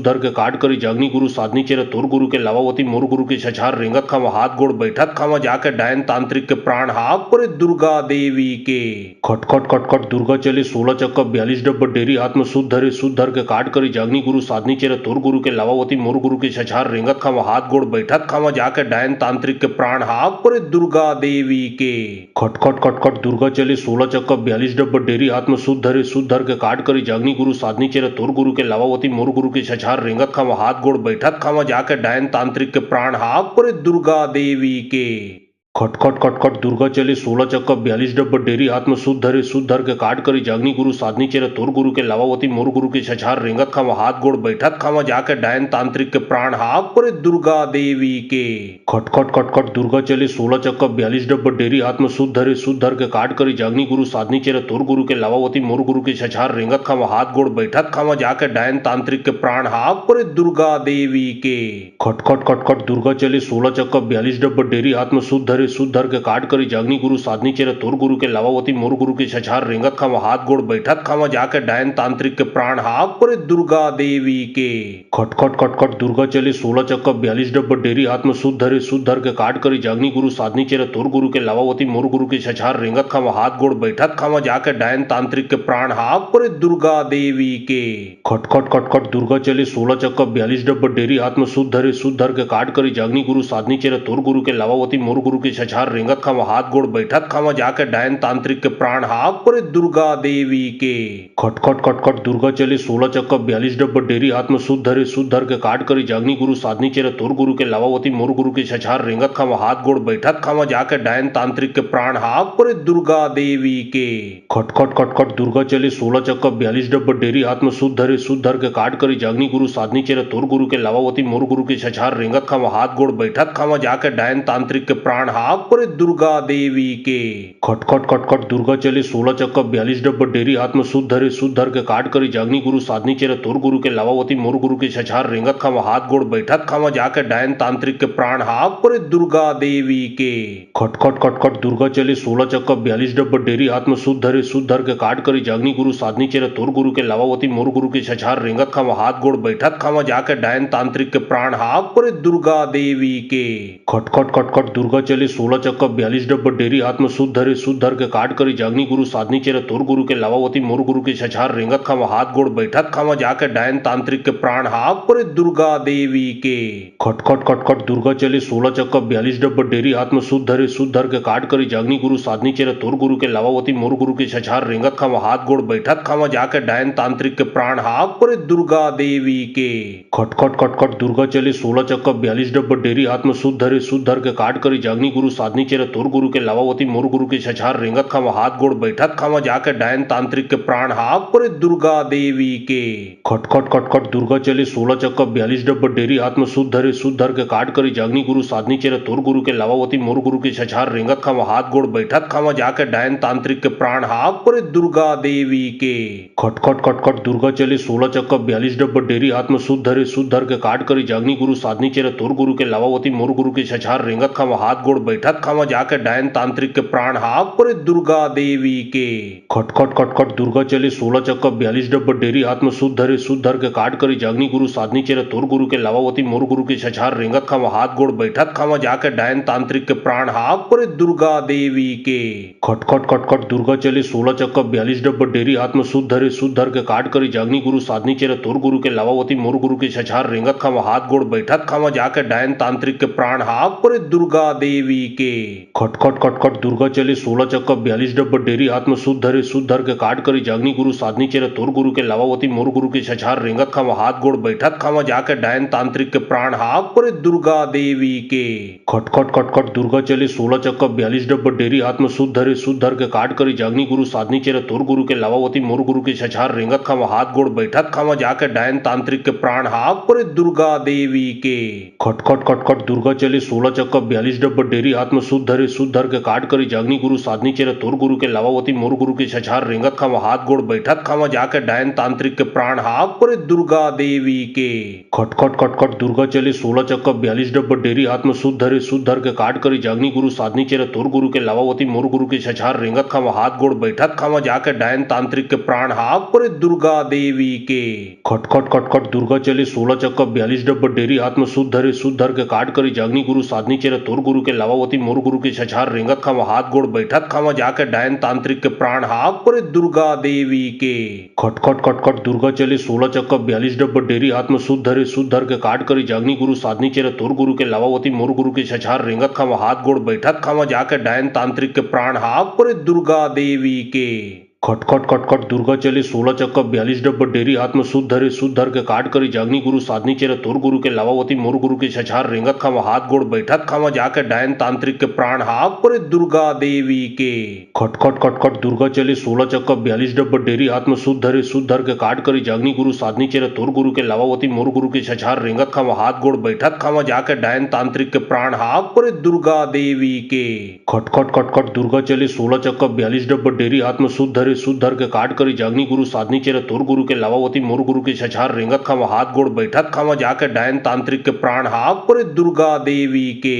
S2: धर के काट करी जागनी गुरु साधनी चेरे तोर गुरु के लावावती मोर गुरु के छछार रेंगत खावा हाथ गोड़ बैठत खावा जाके डायन तांत्रिक के प्राण हाक परे दुर्गा देवी के खटखट खटखट दुर्गा चले 16 चक्का 42 डब्बा डेरी हाथ में सूद धर के काट करी जागनी गुरु साधनी चेरे तोर गुरु के लावावती मोर गुरु के छछार रेंगत खावा हाथ गोड़ बैठत खावा जाके डायन तांत्रिक के प्राण हाक परे दुर्गा देवी के खटखट खटखट दुर्गा चले 16 चक्का 42 डब्बा डेरी हाथ में सूद धर के काट करी जागनी गुरु साधनी चेरे तोर गुरु के लावावती मोर गुरु के छछार रेंगत खावा हाथ गोड़ बैठत खावा जाके डायन तांत्रिक के प्राण हाक परे दुर्गा देवी के खटखट खटखट दुर्गा चले 16 चक्का 42 डब्बा डेरी हाथ में सूद धर के काट करी जागनी गुरु साधनी चेरे तोर गुरु के लावावती मोर गुरु के छछार रेंगत खावा हाथ गोड़ बैठत खावा जाके डायन तांत्रिक के प्राण हाक परे दुर्गा देवी के खटखट खटखट दुर्गा चले 16 चक्का 42 डब्बा डेरी हाथ में सूद धर के काट करी जागनी गुरु साधनी चेरे तोर गुरु के लावावती मोर गुरु के छछार रेंगत खावा हाथ गोड़ बैठत खावा जाके डायन तांत्रिक के प्राण हाक परे दुर्गा देवी के खटखट खटखट दुर्गा चले 16 चक्का 42 डब्बा डेरी हाथ में सूद धर के काट करी जागनी गुरु साधनी चेरे तोर गुरु के लावावती मोर गुरु के छछार रेंगत खावा हाथ गोड़ बैठत खावा जाके डायन तांत्रिक के प्राण हाक परे दुर्गा देवी के खटखट खटखट दुर्गा चले 16 चक्का 42 डब्बा डेरी हाथ में सूद धर के काट करी जागनी गुरु साधनी चेरे तोर गुरु के लावावती मोर गुरु के छछार रेंगत खावा हाथ गोड़ बैठत खावा जाके डायन तांत्रिक के प्राण हाक परे दुर्गा देवी के खटखट खटखट दुर्गा चले 16 चक्का 42 डब्बा डेरी हाथ में सूद धर के काट करी जागनी गुरु साधनी चेरे तोर गुरु के लावावती मोर गुरु के छछार रेंगत खावा हाथ गोड़ बैठत खावा जाके डायन तांत्रिक के प्राण हाक परे दुर्गा देवी के खटखट खटखट दुर्गा चले 16 चक्का 42 डब्बा डेरी हाथ में सूद धर के काट करी जागनी गुरु साधनी चेरे तोर गुरु के लावावती मोर गुरु के छछार रेंगत खावा हाथ गोड़ बैठत खावा जाके डायन तांत्रिक के प्राण हाक परे दुर्गा देवी के खटखट खटखट दुर्गा चले 16 चक्का 42 डब्बा डेरी हाथ में सूद धर के काट करी जागनी गुरु साधनी चेरे तोर गुरु के लावावती मोर गुरु के छछार रेंगत खावा हाथ गोड़ बैठत खावा जाके डायन तांत्रिक के प्राण हाक परे दुर्गा देवी के खटखट खटखट दुर्गा चले 16 चक्का 42 डब्बा डेरी हाथ में सूद धर के काट करी जागनी गुरु साधनी चेरे तोर गुरु के लावावती मोर गुरु के छछार रेंगत खावा हाथ गोड़ बैठत खावा जाके डायन तांत्रिक के प्राण हाक परे दुर्गा देवी के खटखट खटखट दुर्गा चले 16 चक्का 42 डब्बा डेरी हाथ में सूद धर के काट करी जागनी गुरु साधनी चेरे तोर गुरु के लावावती मोर गुरु के छछार रेंगत खावा हाथ गोड़ बैठत खावा जाके डायन तांत्रिक के प्राण हाक परे दुर्गा देवी के खटखट खटखट दुर्गा चले 16 चक्का 42 डब्बा डेरी हाथ में सूद धर के काट करी जागनी गुरु साधनी चेरे तोर गुरु के लावावती मोर गुरु के छछार रेंगत खावा हाथ गोड़ बैठत खावा जाके डायन तांत्रिक के प्राण हाक परे दुर्गा देवी के खटखट खटखट दुर्गा चले 16 चक्का 42 डब्बा डेरी हाथ में सूद धर के काट करी जागनी गुरु साधनी चेरे तोर गुरु के लावावती मोर गुरु के छछार रेंगत खावा हाथ गोड़ बैठत खावा जाके डायन तांत्रिक के प्राण हाक परे दुर्गा देवी के खटखट खटखट दुर्गा चले 16 चक्का 42 डब्बा डेरी हाथ में सूद धर के काट करी जागनी गुरु साधनी चेरे तोर गुरु के लावावती मोर गुरु के छछार रेंगत खावा हाथ गोड़ बैठत खावा जाके डायन तांत्रिक के प्राण हाक परे दुर्गा देवी के खटखट खटखट दुर्गा चले 16 चक्का 42 डब्बा डेरी हाथ में सूद धर के काट करी जागनी गुरु साधनी चेरे तोर गुरु के लावावती मोर गुरु के छछार रेंगत खावा हाथ गोड़ बैठत खावा जाके डायन तांत्रिक के प्राण हाक परे दुर्गा देवी के खटखट खटखट दुर्गा चले 16 चक्का 42 डब्बा डेरी हाथ में सूद धर के काट करी जागनी गुरु साधनी चेरे तोर गुरु के लावावती मोर गुरु के छछार रेंगत खावा हाथ गोड़ बैठत खावा जाके डायन तांत्रिक के प्राण हाक परे दुर्गा देवी के खटखट खटखट दुर्गा चले 16 चक्का 42 डब्बा डेरी हाथ में सूद धर के काट करी जागनी गुरु साधनी चेरे तोर गुरु के लावावती मोर गुरु के छछार रेंगत खावा हाथ गोड़ बैठत खावा जाके डायन तांत्रिक के प्राण हाक परे दुर्गा देवी के खटखट खटखट दुर्गा चले 16 चक्का 42 डब्बा डेरी हाथ में सूद धर के काट करी जागनी गुरु साधनी चेरे तोर गुरु के लावावती मोर गुरु के छछार रेंगत खावा हाथ गोड़ बैठत खावा जाके डायन तांत्रिक के प्राण हाक परे दुर्गा देवी के खटखट खटखट दुर्गा चले 16 चक्का 42 डब्बा डेरी हाथ में सूद धर के काट करी जागनी गुरु साधनी चेरे तोर गुरु के लावावती मोर गुरु के छछार रेंगत खावा हाथ गोड़ बैठत खावा जाके डायन तांत्रिक के प्राण हाक परे दुर्गा देवी के खटखट खटखट दुर्गा चले 16 चक्का 42 डब्बा डेरी हाथ में सूद धर के काट करी जागनी गुरु साधनी चेरे तोर गुरु के लावावती मोर गुरु के छछार रेंगत खावा हाथ गोड़ बैठत खावा जाके डायन तांत्रिक के प्राण हाक परे दुर्गा देवी के खटखट खटखट दुर्गा चले 16 चक्का 42 डब्बा डेरी डेरी हाथ में सूद धर के काट करी जागनी गुरु साधनी चेरे तोर गुरु के लावावती मोर गुरु के छछार रेंगत खावा हाथ गोड़ बैठत खावा जाके डायन तांत्रिक के प्राण हाक परे दुर्गा देवी के खटखट खटखट दुर्गा चले 16 चक्का 42 डब्बा डेरी हाथ में सूद धर के काट करी जागनी गुरु साधनी चेरे तोर गुरु के लावावती मोर गुरु के छछार रेंगत खावा हाथ गोड़ बैठत खावा जाके डायन तांत्रिक के प्राण हाक परे दुर्गा देवी के खटखट खटखट दुर्गा चले 16 चक्का 42 डब्बा डेरी हाथ में सूद धर के काट करी जागनी गुरु साधनी चेरे तोर गुरु के लावावती मोर गुरु के छछार रेंगत खावा हाथ गोड़ बैठत खावा जाके डायन तांत्रिक के प्राण हाक परे दुर्गा देवी के खटखट खटखट दुर्गा चले 16 चक्का 42 डब्बा डेरी हाथ में सूद धर के काट करी जागनी गुरु साधनी चेरे तोर गुरु के लावावती मोर गुरु के छछार रेंगत खावा हाथ गोड़ बैठत खावा जाके डायन तांत्रिक के प्राण हाक परे दुर्गा देवी के खटखट खटखट दुर्गा चले 16 चक्का 42 डब्बा डेरी हाथ में सूद धर के काट करी जागनी गुरु साधनी चेरे तोर गुरु के लावावती मोर गुरु के छछार रेंगत खावा हाथ गोड़ बैठत खावा जाके डायन तांत्रिक के प्राण हाक परे दुर्गा देवी के खटखट खटखट दुर्गा चले 16 चक्का 42 डब्बा डेरी हाथ में सूद धर के काट करी जागनी गुरु साधनी चेरे तोर गुरु के लावावती मोर गुरु के छछार रेंगत खावा हाथ गोड़ बैठत खावा जाके डायन तांत्रिक के प्राण हाक परे दुर्गा देवी के खटखट खटखट दुर्गा चले 16 चक्का 42 डब्बा डेरी हाथ में सूद धर के काट करी जागनी गुरु साधनी चेरे तोर गुरु के लावावती मोर गुरु के छछार रेंगत खावा हाथ गोड़ बैठत खावा जाके डायन तांत्रिक के प्राण हाक परे दुर्गा देवी के खटखट खटखट दुर्गा चले 16 चक्का 42 डब्बा डेरी हाथ में सूद धर के काट करी जागनी गुरु साधनी चेरे तोर गुरु के लावावती मोर गुरु के छछार रेंगत खावा हाथ गोड़ बैठत खावा जाके डायन तांत्रिक के प्राण हाक परे दुर्गा देवी के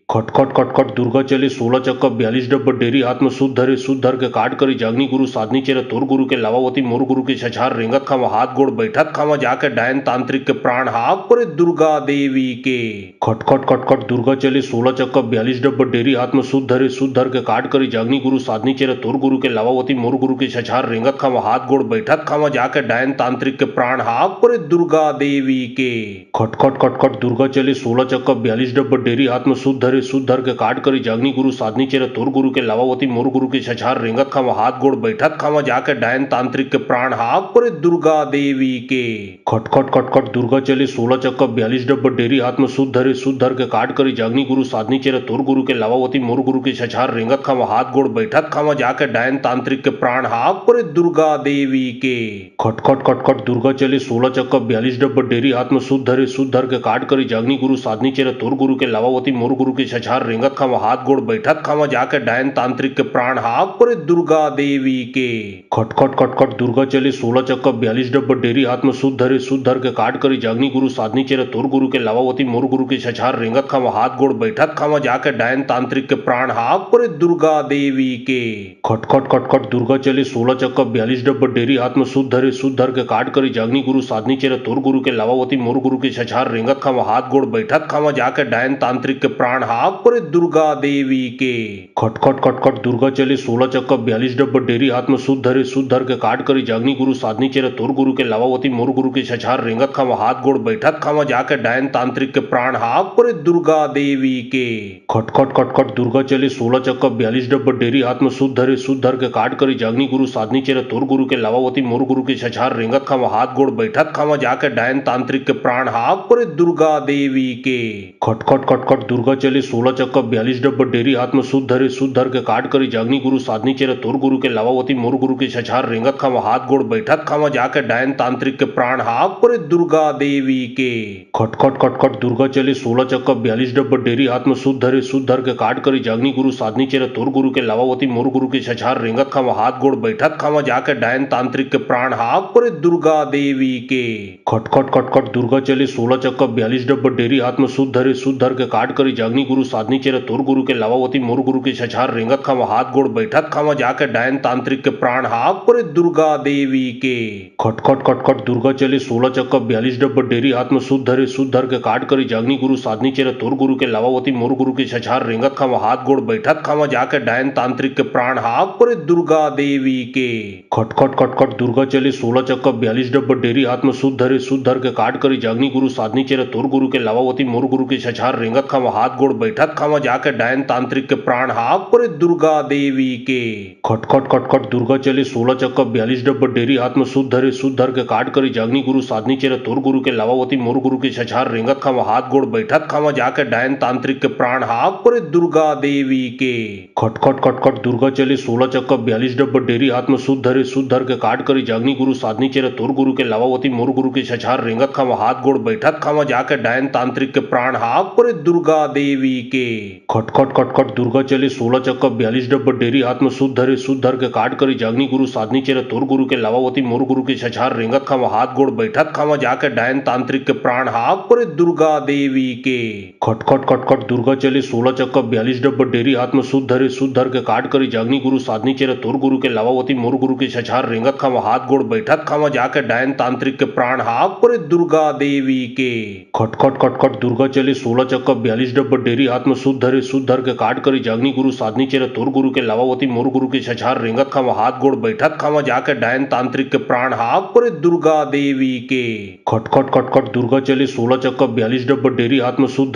S2: खटखट खटखट दुर्गा चले 16 चक्का 42 डब्बा डेरी हाथ में सूद धर के काट करी जागनी गुरु साधनी चेरे तोर गुरु के लावावती मोर गुरु के छछार रेंगत खावा हाथ गोड़ बैठत खावा जाके डायन तांत्रिक के प्राण हाक परे दुर्गा देवी के खटखट खटखट दुर्गा चले 16 चक्का 42 डब्बा डेरी हाथ में सूद धर के काट करी जागनी गुरु साधनी चेरे तोर गुरु के लावावती मोर गुरु के छछार रेंगत खावा हाथ गोड़ बैठत खावा जाके डायन तांत्रिक के प्राण हाक परे दुर्गा देवी के खटखट खटखट दुर्गा चले 16 चक्का 42 डब्बा डेरी हाथ में सूद धर के काट करी जागनी गुरु साधनी चेरे तोर गुरु के लावावती मोर गुरु के छछार रेंगत खावा हाथ गोड़ बैठत खावा जाके डायन तांत्रिक के प्राण हाक परे दुर्गा देवी के खटखट खटखट दुर्गा चले 16 चक्का 42 डब्बा डेरी हाथ में सूद धर के काट करी जागनी गुरु साधनी चेरे तोर गुरु के लावावती मोर गुरु के छछार रेंगत खावा हाथ गोड़ बैठत खावा जाके डायन तांत्रिक के प्राण हाक परे दुर्गा देवी के खटखट खटखट दुर्गा चले 16 चक्का 42 डब्बा डेरी हाथ में सूद धर के काट करी जागनी गुरु साधनी चेरे तोर गुरु के लावावती मोर गुरु के छछार रेंगत खावा हाथ गोड़ बैठत खावा जाके डायन तांत्रिक के प्राण हाक परे दुर्गा देवी के खटखट खटखट दुर्गा चले 16 चक्का 42 डब्बा डेरी हाथ में सूद धर के काट करी जागनी गुरु साधनी चेरे तोर गुरु के लावावती मोर गुरु के छछार रेंगत खावा हाथ गोड़ बैठत खावा जाके डायन तांत्रिक के प्राण हाक परे दुर्गा देवी के खटखट खटखट दुर्गा चले 16 चक्का 42 डब्बा डेरी हाथ में सूद धर के काट करी जागनी गुरु साधनी चेरे तोर गुरु के लावावती मोर गुरु के छछार रेंगत खावा हाथ गोड़ बैठत खावा जाके डायन तांत्रिक के प्राण हाक परे दुर्गा देवी के खटखट खटखट दुर्गा चले 16 चक्का 42 डब्बा डेरी हाथ में सूद धर के काट करी जागनी गुरु साधनी चेरे तोर गुरु के लावावती मोर गुरु के छछार रेंगत खावा हाथ गोड़ बैठत खावा जाके डायन तांत्रिक के प्राण हाक परे दुर्गा देवी के खटखट खटखट दुर्गा चले 16 चक्का 42 डब्बा डेरी हाथ में सूद धर के काट करी जागनी गुरु साधनी चेरे तोर गुरु के लावावती मोर गुरु के छछार रेंगत खावा हाथ गोड़ बैठत खावा जाके डायन तांत्रिक के प्राण हाक परे दुर्गा देवी के खटखट खटखट दुर्गा चले 16 चक्का 42 डब्बा डेरी हाथ में सूद धर के काट करी जागनी गुरु साधनी चेरे तोर गुरु के लावावती मोर गुरु के छछार रेंगत खावा हाथ गोड़ बैठत खावा जाके डायन तांत्रिक के प्राण हाक परे दुर्गा देवी के खटखट खटखट दुर्गा चले 16 चक्का 42 डब्बा डेरी हाथ में सूद धर के काट करी जागनी गुरु साधनी चेरे तोर गुरु के लावावती मोर गुरु के छछार रेंगत खावा हाथ गोड़ बैठत खावा जाके डायन तांत्रिक के प्राण हाक परे दुर्गा देवी के खटखट खटखट दुर्गा चले 16 चक्का 42 डब्बा डेरी हाथ में सूद धर के काट करी जागनी गुरु साधनी चेरे तोर गुरु के लावावती मोर गुरु के छछार रेंगत खावा हाथ गोड़ बैठत खावा जाके डायन तांत्रिक के प्राण हाक परे दुर्गा देवी के खटखट खटखट दुर्गा चले 16 चक्का 42 डब्बा डेरी हाथ में सूद धर के काट करी जागनी गुरु साधनी चेरे तोर गुरु के लावावती मोर गुरु के छछार रेंगत खावा हाथ गोड़ बैठत खावा जाके डायन तांत्रिक के प्राण हाक परे दुर्गा देवी के खटखट खटखट दुर्गा चले 16 चक्का 42 डब्बा डेरी हाथ में सूद धर के काट करी जागनी गुरु साधनी चेरे तोर गुरु के लावावती मोर गुरु के छछार रेंगत खावा हाथ गोड़ बैठत खावा जाके डायन तांत्रिक के प्राण हाक परे दुर्गा देवी के खटखट खटखट दुर्गा चले 16 चक्का 42 डब्बा डेरी हाथ में सूद धर के काट करी जागनी गुरु साधनी चेरे तोर गुरु के लावावती मोर गुरु के छछार रेंगत खावा हाथ गोड़ बैठत खावा जाके डायन तांत्रिक के प्राण हाक परे दुर्गा देवी के खटखट खटखट दुर्गा चले 16 चक्का 42 डब्बा डेरी हाथ में सूद धर के काट करी जागनी गुरु साधनी चेरे तोर गुरु के लावावती मोर गुरु के छछार रेंगत खावा हाथ गोड़ बैठत खावा जाके डायन तांत्रिक के प्राण हाक परे दुर्गा देवी के खटखट खटखट दुर्गा चले 16 चक्का 42 डब्बा डेरी हाथ में सूद धर के काट करी जागनी गुरु साधनी चेरे तोर गुरु के लावावती मोर गुरु के छछार रेंगत खावा हाथ गोड़ बैठत खावा जाके डायन तांत्रिक के प्राण हाक परे दुर्गा देवी
S1: देवी के
S2: खटखट खटखट दुर्गा चले 16 चक्का 42 डब्बा डेरी हाथ में शुद्ध धर के काट करी जागनी गुरु साधनी चेरे तोर गुरु के लावावती मोर गुरु के छछार रेंगत खावा हाथ गोड़ बैठत खावा जाके डायन तांत्रिक के प्राण हाक पर दुर्गा देवी के
S1: खटखट खटखट दुर्गा चले 16 चक्का 42 डब्बा डेरी हाथ में शुद्ध धर के काट करी जागनी गुरु साधनी चेरे तोर गुरु के लावावती मोर गुरु के छछार रेंगत खावा हाथ गोड़ बैठत खावा जाके डायन तांत्रिक के प्राण हाक पर दुर्गा देवी के
S2: खटखट खटखट दुर्गा चले 16 चक्का 42 डब्बा डेरी हाथ में शुद्ध धर के काट करी जागनी गुरु साधनी चेरे तोर गुरु के लावावती मोर गुरु के छछार रेंगत खावा हाथ गोड़ बैठत खावा जाके डायन तांत्रिक के प्राण हाक पर दुर्गा देवी के
S1: खटखट खटखट दुर्गा चले 16 चक्का 42 डब्बा डेरी हाथ में शुद्ध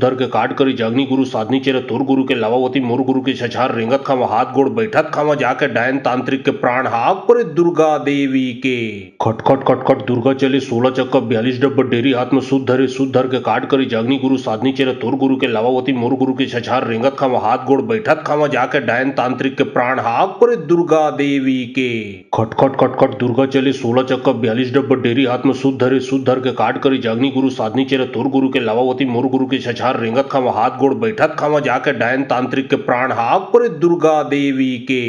S1: धर के काट करी जागनी गुरु साधनी चेरे तोर गुरु के लावावती मोर गुरु के छछार रेंगत खावा हाथ गोड़ बैठत खावा जाके डायन तांत्रिक के प्राण हाक पर दुर्गा देवी के
S2: खटखट खटखट दुर्गा चले 16 चक्का 42 डब्बा डेरी हाथ में शुद्ध धर के काट करी जागनी गुरु साधनी चेरे तोर गुरु के लावावती मोर गुरु के छछार रेंगत खावा हाथ गोड़ बैठत खावा जाके डायन तांत्रिक के प्राण हाक पर दुर्गा देवी के खटखट खटखट दुर्गा चले 16 चक्का 42 डब्बा डेरी हाथ में शुद्ध धर के काट करी जागनी गुरु साधनी चेरे तोर गुरु के लावावती मोर गुरु के छछार रेंगत खावा हाथ गोड़ बैठत खावा जाके डायन तांत्रिक के प्राण हाक पर दुर्गा देवी के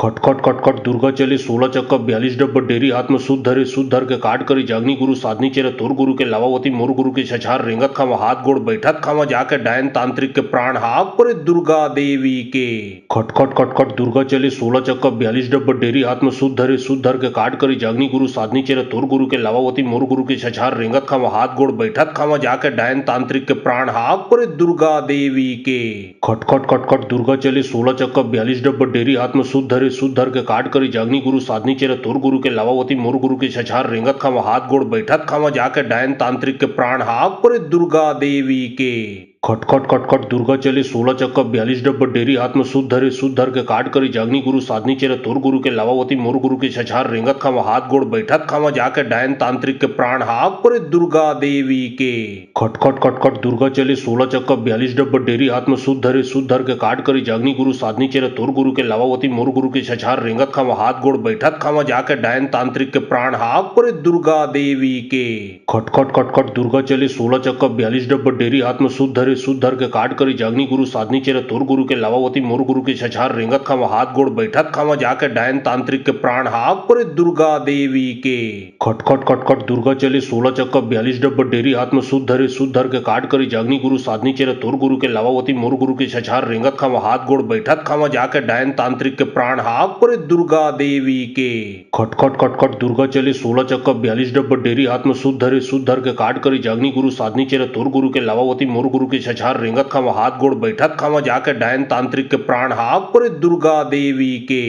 S1: खटखट खटखट दुर्गा चले 16 चक्का 42 डब्बा डेरी हाथ में शुद्ध धर के काट करी जागनी गुरु साधनी चेरे तोर गुरु के लावावती मोर गुरु के छछार रेंगत खावा हाथ गोड़ बैठत खावा जाके डायन तांत्रिक के प्राण हाक पर दुर्गा देवी के
S2: खटखट खटखट दुर्गा चले 16 चक्का 42 डब्बा डेरी हाथ में शुद्ध धर के काट करी जागनी गुरु साधनी चेरे तोर गुरु के लावावती मोर गुरु के छछार रेंगत खावा हाथ गोड़ बैठत खावा जाके डायन तांत्रिक के प्राण हाक पर दुर्गा देवी के खटखट खटखट दुर्गा चले 16 चक्का 42 डब्बा डेरी हाथ में शुद्ध धर के काट करी जागनी गुरु साधनी चेरे तोर गुरु के लावावती मोर गुरु के छछार रेंगत खावा हाथ गोड़ बैठत खावा जाके डायन तांत्रिक के प्राण हाक पर दुर्गा देवी के
S1: खटखट खटखट दुर्गा चले 16 चक्का 42 डब्बा डेरी हाथ में शुद्ध धर के काट करी जागनी गुरु साधनी चेरे तोर गुरु के लावावती मोर गुरु के छछार रेंगत खावा हाथ गोड़ बैठत खावा जाके डायन तांत्रिक के प्राण हाक पर दुर्गा देवी के
S2: खटखट खटखट दुर्गा चले 16 चक्का 42 डब्बा डेरी हाथ में शुद्ध धर के काट करी जागनी गुरु साधनी चेरे तोर गुरु के लावावती मोर गुरु के छछार रेंगत खावा हाथ गोड़ बैठत खावा जाके डायन तांत्रिक के प्राण हाक पर दुर्गा देवी के
S1: खटखट खटखट दुर्गा चले 16 चक्का 42 डब्बा डेरी हाथ में शुद्ध धर के काट करी जागनी गुरु साधनी चेरे तोर गुरु के लावावती मोर गुरु के छछार रेंगत खावा हाथ गोड़ बैठत खावा जाके डायन तांत्रिक के प्राण हाक पर दुर्गा देवी के
S2: खटखट खटखट दुर्गा चले 16 चक्का 42 डब्बा डेरी हाथ में शुद्ध धर के काट करी जागनी गुरु साधनी चेरे तोर गुरु के लावावती मोर गुरु के छछार रेंगत खावा हाथ गोड़ बैठत खावा जाके डायन तांत्रिक के प्राण हाक पर दुर्गा देवी के खटखट खटखट दुर्गा चले 16 चक्का 42 डब्बा डेरी हाथ में शुद्ध धर के काट करी जागनी गुरु साधनी चेरे तोर गुरु के लावावती मोर गुरु के छछार रेंगत खावा हाथ गोड़ बैठत खावा जाके डायन तांत्रिक के प्राण हाक पर दुर्गा देवी के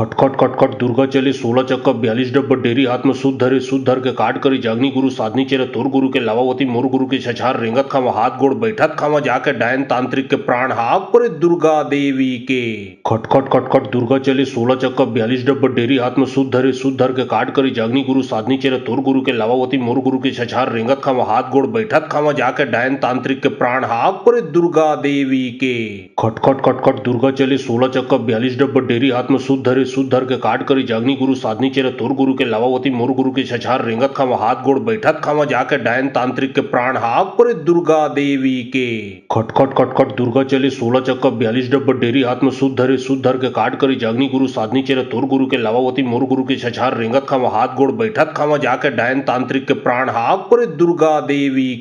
S1: खटखट खटखट दुर्गा चले 16 चक्का 42 डब्बा डेरी हाथ में शुद्ध धर के काट करी जागनी गुरु साधनी चेरे तोर गुरु के लावावती मोर गुरु के छछार रेंगत खावा हाथ गोड़ बैठत खावा जाके डायन तांत्रिक के प्राण हाक पर दुर्गा देवी के
S2: खटखट खटखट दुर्गा चले 16 चक्का 42 डब्बा डेरी हाथ में शुद्ध धर के काट करी जागनी गुरु साधनी चेरे तोर गुरु के लावावती मोर गुरु के छछार रेंगत खावा हाथ गोड़ बैठत खावा जाके डायन तांत्रिक के प्राण हाक पर दुर्गा देवी के
S1: खटखट खटखट दुर्गा चले 16 चक्का 42 डब्बा डेरी हाथ में शुद्ध धर के काट करी जागनी गुरु साधनी चेरे तोर गुरु के लावावती मोर गुरु के छछार रेंगत खावा हाथ गोड़ बैठत खावा जाके डायन तांत्रिक के प्राण हाक पर दुर्गा देवी के
S2: खटखट खटखट दुर्गा चले 16 चक्का 42 डब्बा डेरी हाथ में शुद्ध धर के काट करी जागनी गुरु साधनी चेरे तोर गुरु के लावावती मोर गुरु के छछार रेंगत खावा हाथ गोड़ बैठत खावा जाके डायन तांत्रिक के प्राण हाक पर दुर्गा देवी के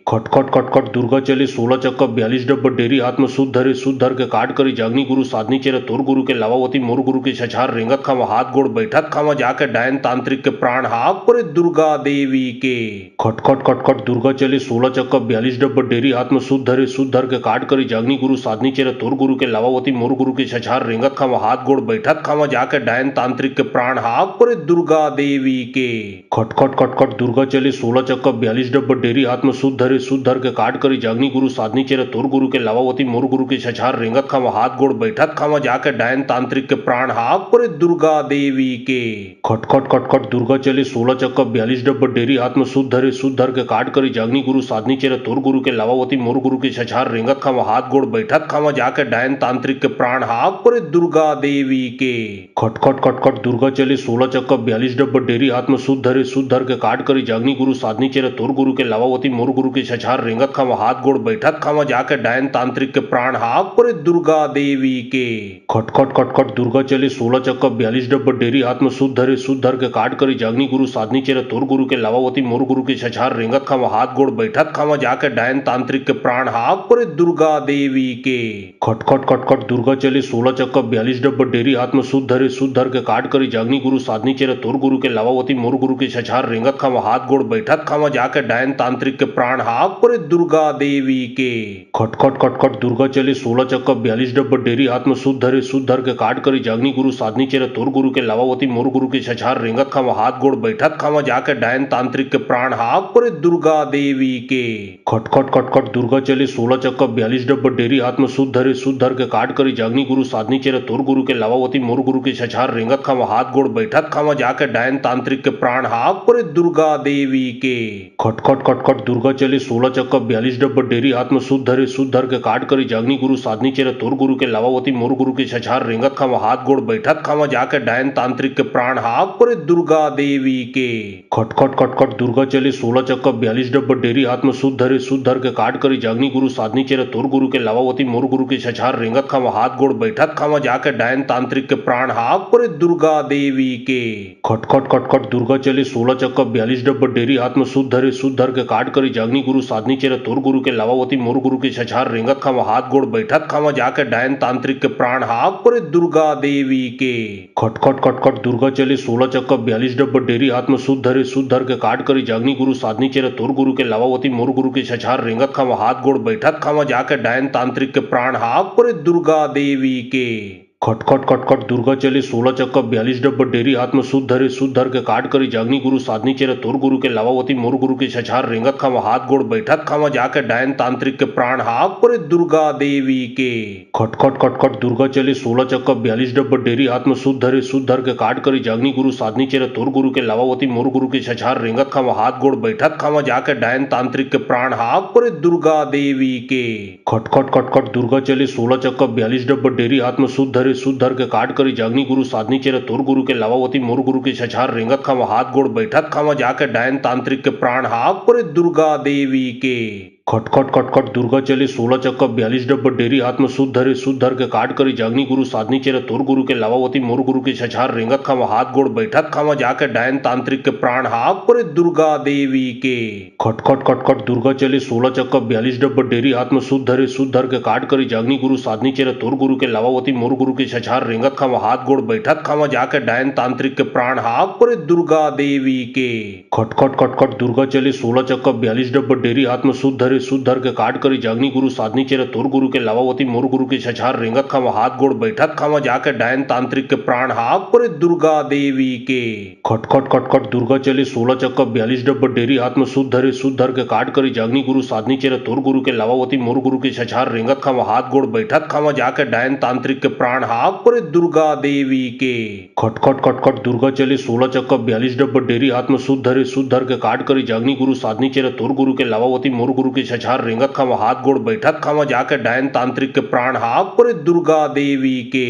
S1: खटखट खटखट दुर्गा चले 16 चक्का 42 डब्बा डेरी हाथ में शुद्ध धर के काट करी जागनी गुरु साधनी चेरे तोर गुरु के लावावती मोर गुरु के छछार रेंगत खावा हाथ गोड़ बैठत खावा जाके डायन तांत्रिक के प्राण हाक पर दुर्गा देवी के
S2: खटखट खटखट दुर्गा चले 16 चक्का 42 डब्बा डेरी हाथ में शुद्ध धर के काट करी जागनी गुरु साधनी चेरे तोर गुरु के लावावती मोर गुरु के छछार रेंगत खावा हाथ गोड़ बैठत खावा जाके डायन तांत्रिक के प्राण हाक पर दुर्गा देवी के
S1: खटखट खटखट दुर्गा चले 16 चक्का 42 डब्बा डेरी हाथ में शुद्ध धर के काट करी जागनी गुरु साधनी चेरे तोर गुरु के लावावती मोर गुरु के छछार रेंगत खावा हाथ गोड़ बैठत खावा जाके डायन तांत्रिक के प्राण हाक पर दुर्गा देवी के
S2: खटखट खटखट दुर्गा चले 16 चक्का 42 डब्बा डेरी हाथ में शुद्ध धर के काट करी जागनी गुरु साधनी चेरे तोर गुरु के लावावती मोर गुरु के छछार रेंगत खावा हाथ गोड़ बैठत खावा जाके डायन तांत्रिक के प्राण हाक पर दुर्गा देवी के
S1: खटखट खटखट दुर्गा चले 16 चक्का 42 डब्बा डेरी हाथ में शुद्ध धर के काट करी जागनी गुरु साधनी चेरे तोर गुरु के लावावती मोर गुरु के छछार रेंगत खावा हाथ गोड़
S2: बैठत खावा जाके डायन तांत्रिक के प्राण हाक परे दुर्गा देवी के। खटखट खटखट दुर्गा चले 16 चक्का 42 डब्बा डेरी हाथ में सुध धर के काट करी जागनी गुरु साधनी चेरे तोर गुरु के लावावती मोर गुरु के छछार रेंगत खावा हाथ गोड़ बैठत खावा जाके डायन तांत्रिक के प्राण हाक परे दुर्गा देवी के। खटखट खटखट दुर्गा चले 16 चक्का 42 डब्बा डेरी हाथ में सुध धर के काट करी जागनी गुरु साधनी चेरे तोर गुरु के लावावती मोर गुरु के छछार रेंगत खावा हाथ गोड़ बैठत खावा जाके डायन तांत्रिक के प्राण हाक परे दुर्गा देवी के। खटखट खटखट दुर्गा चले 16 चक्का 42 डब्बा डेरी हाथ में सुध धर के काट करी जागनी गुरु साधनी चेरे तोर गुरु के लावावती मोर गुरु के छछार रेंगत खावा हाथ गोड़ बैठत खावा जाके डायन तांत्रिक के प्राण हाक परे दुर्गा देवी के। खटखट खटखट दुर्गा चले 16 चक्का 42 डब्बा डेरी हाथ में सुध धर के काट करी जागनी गुरु साधनी चेरे तोर गुरु के लावावती मोर गुरु के छछार रेंगत खावा हाथ गोड़ बैठत खावा जाके डायन तांत्रिक के प्राण हाक परे दुर्गा देवी के। खटखट खटखट दुर्गा चले 16 चक्का 42 डब्बा डेरी हाथ में सुध धर के काट करी जागनी गुरु साधनी चेरे तोर गुरु के लावावती मोर गुरु के छछार रेंगत खावा हाथ गोड़ बैठत खावा जाके डायन तांत्रिक के प्राण हाक परे दुर्गा देवी के। खटखट खटखट दुर्गा चले 16 चक्का 42 डब्बा डेरी हाथ में सुध धर के काट करी जागनी गुरु साधनी चेरे तोर गुरु के लावावती मोर गुरु के छछार रेंगत खावा हाथ गोड़ बैठत खावा जाके डायन तांत्रिक के प्राण हाक परे दुर्गा देवी के। खटखट खटखट दुर्गा चले 16 चक्का 42 डब्बा डेरी हाथ में सुध धर के काट करी जागनी गुरु साधनी चेरे तोर गुरु के लावावती मोर गुरु के छछार रेंगत खावा हाथ गोड़ बैठत खावा जाके डायन तांत्रिक के प्राण हाक परे दुर्गा देवी के। खटखट खटखट दुर्गा चले 16 चक्का 42 डब्बा डेरी हाथ में सुध धर के काट करी जागनी गुरु साधनी चेरे तोर गुरु के लावावती मोर गुरु के छछार रेंगत खावा हाथ गोड़ बैठत खावा जाके डायन तांत्रिक के प्राण हाक परे दुर्गा देवी के। खटखट खटखट दुर्गा चले 16 चक्का 42 डब्बा डेरी हाथ में सुध धर के काट करी जागनी गुरु साधनी चेरे तोर गुरु के लावावती मोर गुरु के छछार रेंगत खावा हाथ गोड़ बैठत खावा जाके डायन तांत्रिक के प्राण हाक परे दुर्गा देवी के। खटखट खटखट दुर्गा चले 16 चक्का 42 डब्बा डेरी हाथ में सुध धर के काट करी जागनी गुरु साधनी चेरे तोर गुरु के लावावती मोर गुरु के छछार रेंगत खावा हाथ गोड़ बैठत खावा जाके डायन तांत्रिक के प्राण हाक परे दुर्गा देवी के। खटखट खटखट दुर्गा चले 16 चक्का 42 डब्बा डेरी हाथ में सुध धर के काट करी जागनी गुरु साधनी चेरे तोर गुरु के लावावती मोर गुरु के छछार रेंगत खावा हाथ गोड़ बैठत खावा जाके डायन तांत्रिक के प्राण हाक परे दुर्गा देवी के। खटखट खटखट दुर्गा चले 16 चक्का 42 डब्बा डेरी हाथ में सुध धर के काट करी जागनी गुरु साधनी चेरे तोर गुरु के लावावती मोर गुरु के छछार रेंगत खावा हाथ गोड़ बैठत खावा जाके डायन तांत्रिक के प्राण हाक परे दुर्गा देवी के। खटखट खटखट दुर्गा चले 16 चक्का 42 डब्बा डेरी हाथ में सुध धर के काट करी जागनी गुरु साधनी चेरे तोर गुरु के लावावती मोर गुरु के छछार रेंगत खावा हाथ गोड़ बैठत खावा जाके डायन तांत्रिक के प्राण हाक परे दुर्गा देवी के। खटखट खटखट दुर्गा चले 16 चक्का 42 डब्बा डेरी हाथ में सुध धर के काट करी जागनी गुरु साधनी चेरे तोर गुरु के लावावती मोर गुरु के छछार रेंगत खावा हाथ गोड़ बैठत खावा जाके डायन तांत्रिक के प्राण हाक परे दुर्गा देवी के। खटखट खटखट दुर्गा चले 16 चक्का 42 डब्बा डेरी हाथ में सुध धर के काट करी जागनी गुरु साधनी चेरे तोर गुरु के लावावती मोर गुरु के छछार रेंगत खावा हाथ गोड़ बैठत खावा जाके डायन तांत्रिक के प्राण हाक परे दुर्गा देवी के। खटखट खटखट दुर्गा चले 16 चक्का 42 डब्बा डेरी हाथ में सुध धर के काट करी जागनी गुरु साधनी चेरे तोर गुरु के लावावती मोर गुरु के छछार रेंगत खावा हाथ गोड़ बैठत खावा जाके डायन तांत्रिक के प्राण हाक परे दुर्गा देवी के।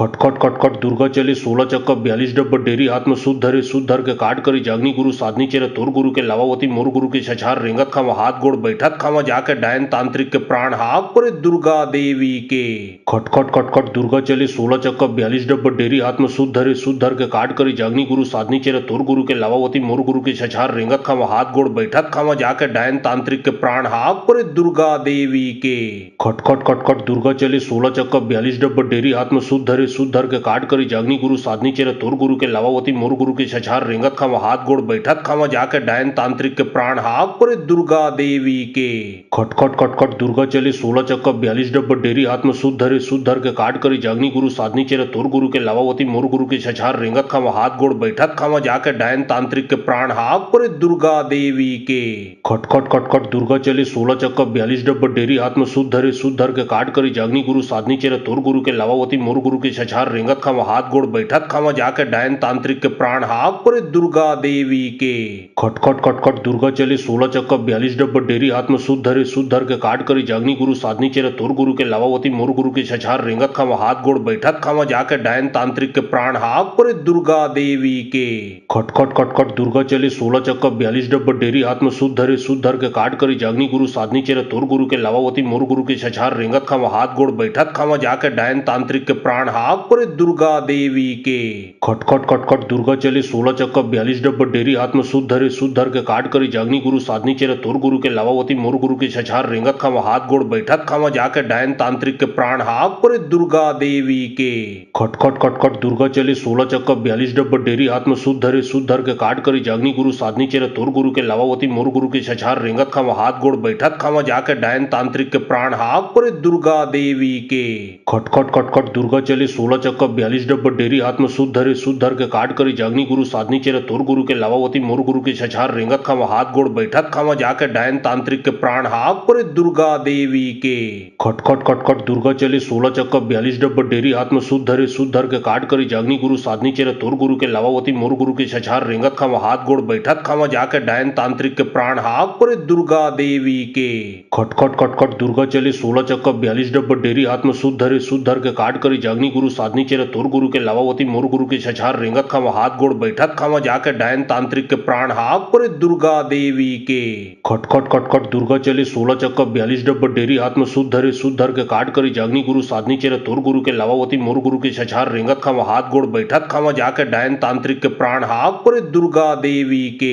S2: खटखट खटखट दुर्गा चले 16 चक्का 42 डब्बा डेरी हाथ में सुध धर के काट करी जागनी गुरु साधनी चेरे तोर गुरु के लावावती मोर गुरु के छछार रेंगत खावा हाथ गोड़ बैठत खावा जाके डायन तांत्रिक के प्राण हाक परे दुर्गा देवी के। खटखट खटखट दुर्गा चले 16 चक्का 42 डब्बा डेरी हाथ में सुध धर के काट करी जागनी गुरु साधनी चेरे तोर गुरु के लावावती मोर गुरु के छछार रेंगत खावा हाथ गोड़ बैठत खावा जाके डायन तांत्रिक के प्राण हाक परे दुर्गा देवी के। खटखट खटखट दुर्गा चले 16 चक्का 42 डब्बा डेरी हाथ में सुध धर के काट करी जागनी गुरु साधनी चेरे तोर गुरु के लावावती मोर गुरु के छछार रेंगत खावा हाथ गोड़ बैठत खावा जाके डायन तांत्रिक के प्राण हाक परे दुर्गा देवी के। खटखट खटखट दुर्गा चले 16 चक्का 42 डब्बा डेरी हाथ में सुध धर के काट करी जागनी गुरु साधनी चेरे तोर गुरु के लावावती मोर गुरु के छछार रेंगत खावा हाथ गोड़ बैठत खावा जाके डायन तांत्रिक के प्राण हाक परे दुर्गा देवी के। खटखट खटखट दुर्गा चले 16 चक्का 42 डब्बा डेरी हाथ में सुध धर के काट करी जागनी गुरु साधनी चेरे तोर गुरु के लावावती मोर गुरु के छछार रेंगत खामा हाथ गोड़ बैठत खामा जाके डायन तांत्रिक के प्राण हाक परे दुर्गा देवी के। खटखट खटखट दुर्गा चले 16 चक्का 42 डब्बा डेरी हाथ में सुध धर के काट करी जागनी गुरु साधनी चेरे तोर गुरु के लावावती मोर गुरु के छछार रेंगत खामा हाथ गोड़ बैठत खामा जाके डायन तांत्रिक के प्राण हाक परे दुर्गा देवी के। खटखट खटखट दुर्गा चले 16 चक्का 42 डब्बा डेरी हाथ में सुध धर के काट करी जागनी गुरु साधनी चेरे तोर गुरु के लावावती मोर गुरु के छछार रेंगत खामा हाथ गोड़ बैठत खामा जाके डायन तांत्रिक के प्राण हाक परे दुर्गा देवी के। खटखट खटखट दुर्गा चले 16 चक्का 42 डब्बा डेरी हाथ में सुध धर के काट करी जागनी गुरु साधनी चेरे तोर गुरु के लावावती मोर गुरु के छछार रेंगत खामा हाथ गोड़ बैठत खामा जाके डायन तांत्रिक के प्राण हाक परे दुर्गा देवी के। खटखट खटखट दुर्गा चले 16 चक्का 42 डब्बा डेरी हाथ में सुध धर के काट करी जागनी गुरु साधनी चेरे तोर गुरु के लावावती मोर गुरु के छछार रेंगत खामा हाथ गोड़ बैठत खामा जाके डायन तांत्रिक के प्राण हाक परे दुर्गा देवी के। खटखट खटखट दुर्गा चले 16 चक्का 42 डब्बा डेरी हाथ में सुध धर के काट करी जागनी गुरु साधनी चेरे तोर गुरु के लावावती मोर गुरु के छछार रेंगत खामा हाथ गोड़ बैठत खामा जाके डायन तांत्रिक के प्राण हाक परे दुर्गा देवी के। खटखट खटखट दुर्गा चले 16 चक्का 42 डब्बा डेरी हाथ में सुध धर के काट करी जागनी गुरु साधनी चेरे तोर गुरु के लावावती मोर गुरु के छछार रेंगत खामा हाथ गोड़ बैठत खामा जाके डायन तांत्रिक के प्राण हाक परे दुर्गा देवी के। खटखट खटखट दुर्गा चले 16 चक्का 42 डब्बा डेरी हाथ में सुध धर के काट करी जागनी गुरु साधनी चेरे तोर गुरु के लावावती मोर गुरु के छछार रेंगत खामा हाथ गोड़ बैठत खामा जाके डायन तांत्रिक के प्राण हाक परे दुर्गा देवी के। खटखट खटखट दुर्गा चले 16 चक्का 42 डब्बा डेरी हाथ में सुध धर के काट करी जागनी गुरु साधनी चेरे तोर गुरु के लावावती मोर गुरु के छछार रेंगत खामा हाथ गोड़ बैठत खामा जाके डायन तांत्रिक के प्राण हाक परे दुर्गा देवी के।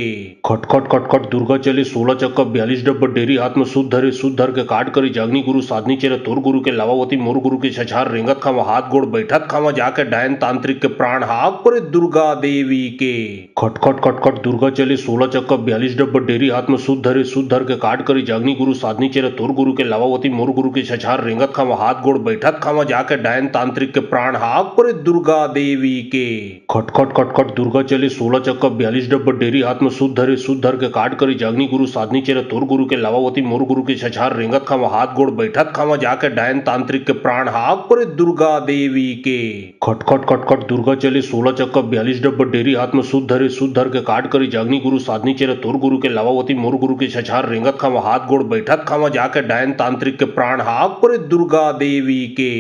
S2: खटखट खटखट दुर्गा चले 16 चक्का 42 डब्बा डेरी हाथ में सुध धर के काट करी जागनी गुरु साधनी चेरे तोर गुरु के लावावती मोर गुरु के छछार रेंगत खामा हाथ गोड़ बैठत खामा जाके डायन तांत्रिक के प्राण हाक परे दुर्गा देवी के। खटखट खटखट दुर्गा चले 16 चक्का 42 डब्बा डेरी हाथ में सुध धर के काट करी जागनी गुरु साधनी चेरे तोर गुरु के लावावती मोर गुरु के छछार रेंगत खामा हाथ गोड़ बैठत खामा जाके डायन तांत्रिक के प्राण हाक परे दुर्गा देवी के। खटखट खटखट दुर्गा चले 16 चक्का 42 डब्बा डेरी हाथ में सुध धर के काट करी जागनी गुरु साधनी चेरे तोर गुरु के लावावती मोर गुरु के छछार रेंगत खामा हाथ गोड़ बैठत खामा जाके डायन तांत्रिक के प्राण हाक परे दुर्गा देवी के। खटखट खटखट दुर्गा चले 16 चक्का 42 डब्बा डेरी हाथ में सुध धर के काट करी जागनी गुरु साधनी चेरे तोर गुरु के लावावती मोर गुरु के छछार रेंगत खामा हाथ गोड़ बैठत खामा जाके डायन तांत्रिक के प्राण हाक परे दुर्गा देवी के।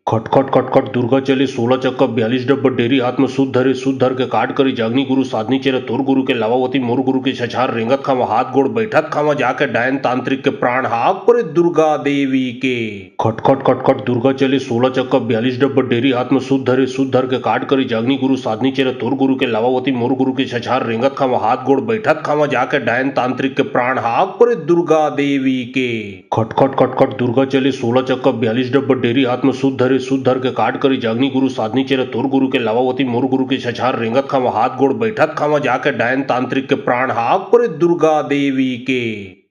S2: खटखट खटखट दुर्गा चले 16 चक्का 42 डब्बा डेरी हाथ में सुध धर के काट करी जागनी गुरु साधनी चेरे तोर गुरु के लावावती मोर गुरु के छछार रेंगत खामा हाथ गोड़ बैठत खामा जाके डायन तांत्रिक के प्राण हाक परे दुर्गा देवी के। खटखट खटखट दुर्गा चले 16 चक्का 42 डब्बा डेरी हाथ में सुध धर के काट करी जागनी गुरु साधनी चेरे तोर गुरु के लावावती मोर गुरु के छछार रेंगत खामा हाथ गोड़ बैठत खामा जाके डायन तांत्रिक के प्राण हाक परे दुर्गा देवी के। खटखट खटखट दुर्गा चले 16 चक्का 42 डब्बा डेरी हाथ में सुध धर के काट करी जागनी गुरु साधनी चेरे तोर गुरु के लावावती मोर गुरु के छछार रेंगत खामा हाथ गोड़ बैठत खामा जाके डायन तांत्रिक के प्राण हाक परे दुर्गा देवी के।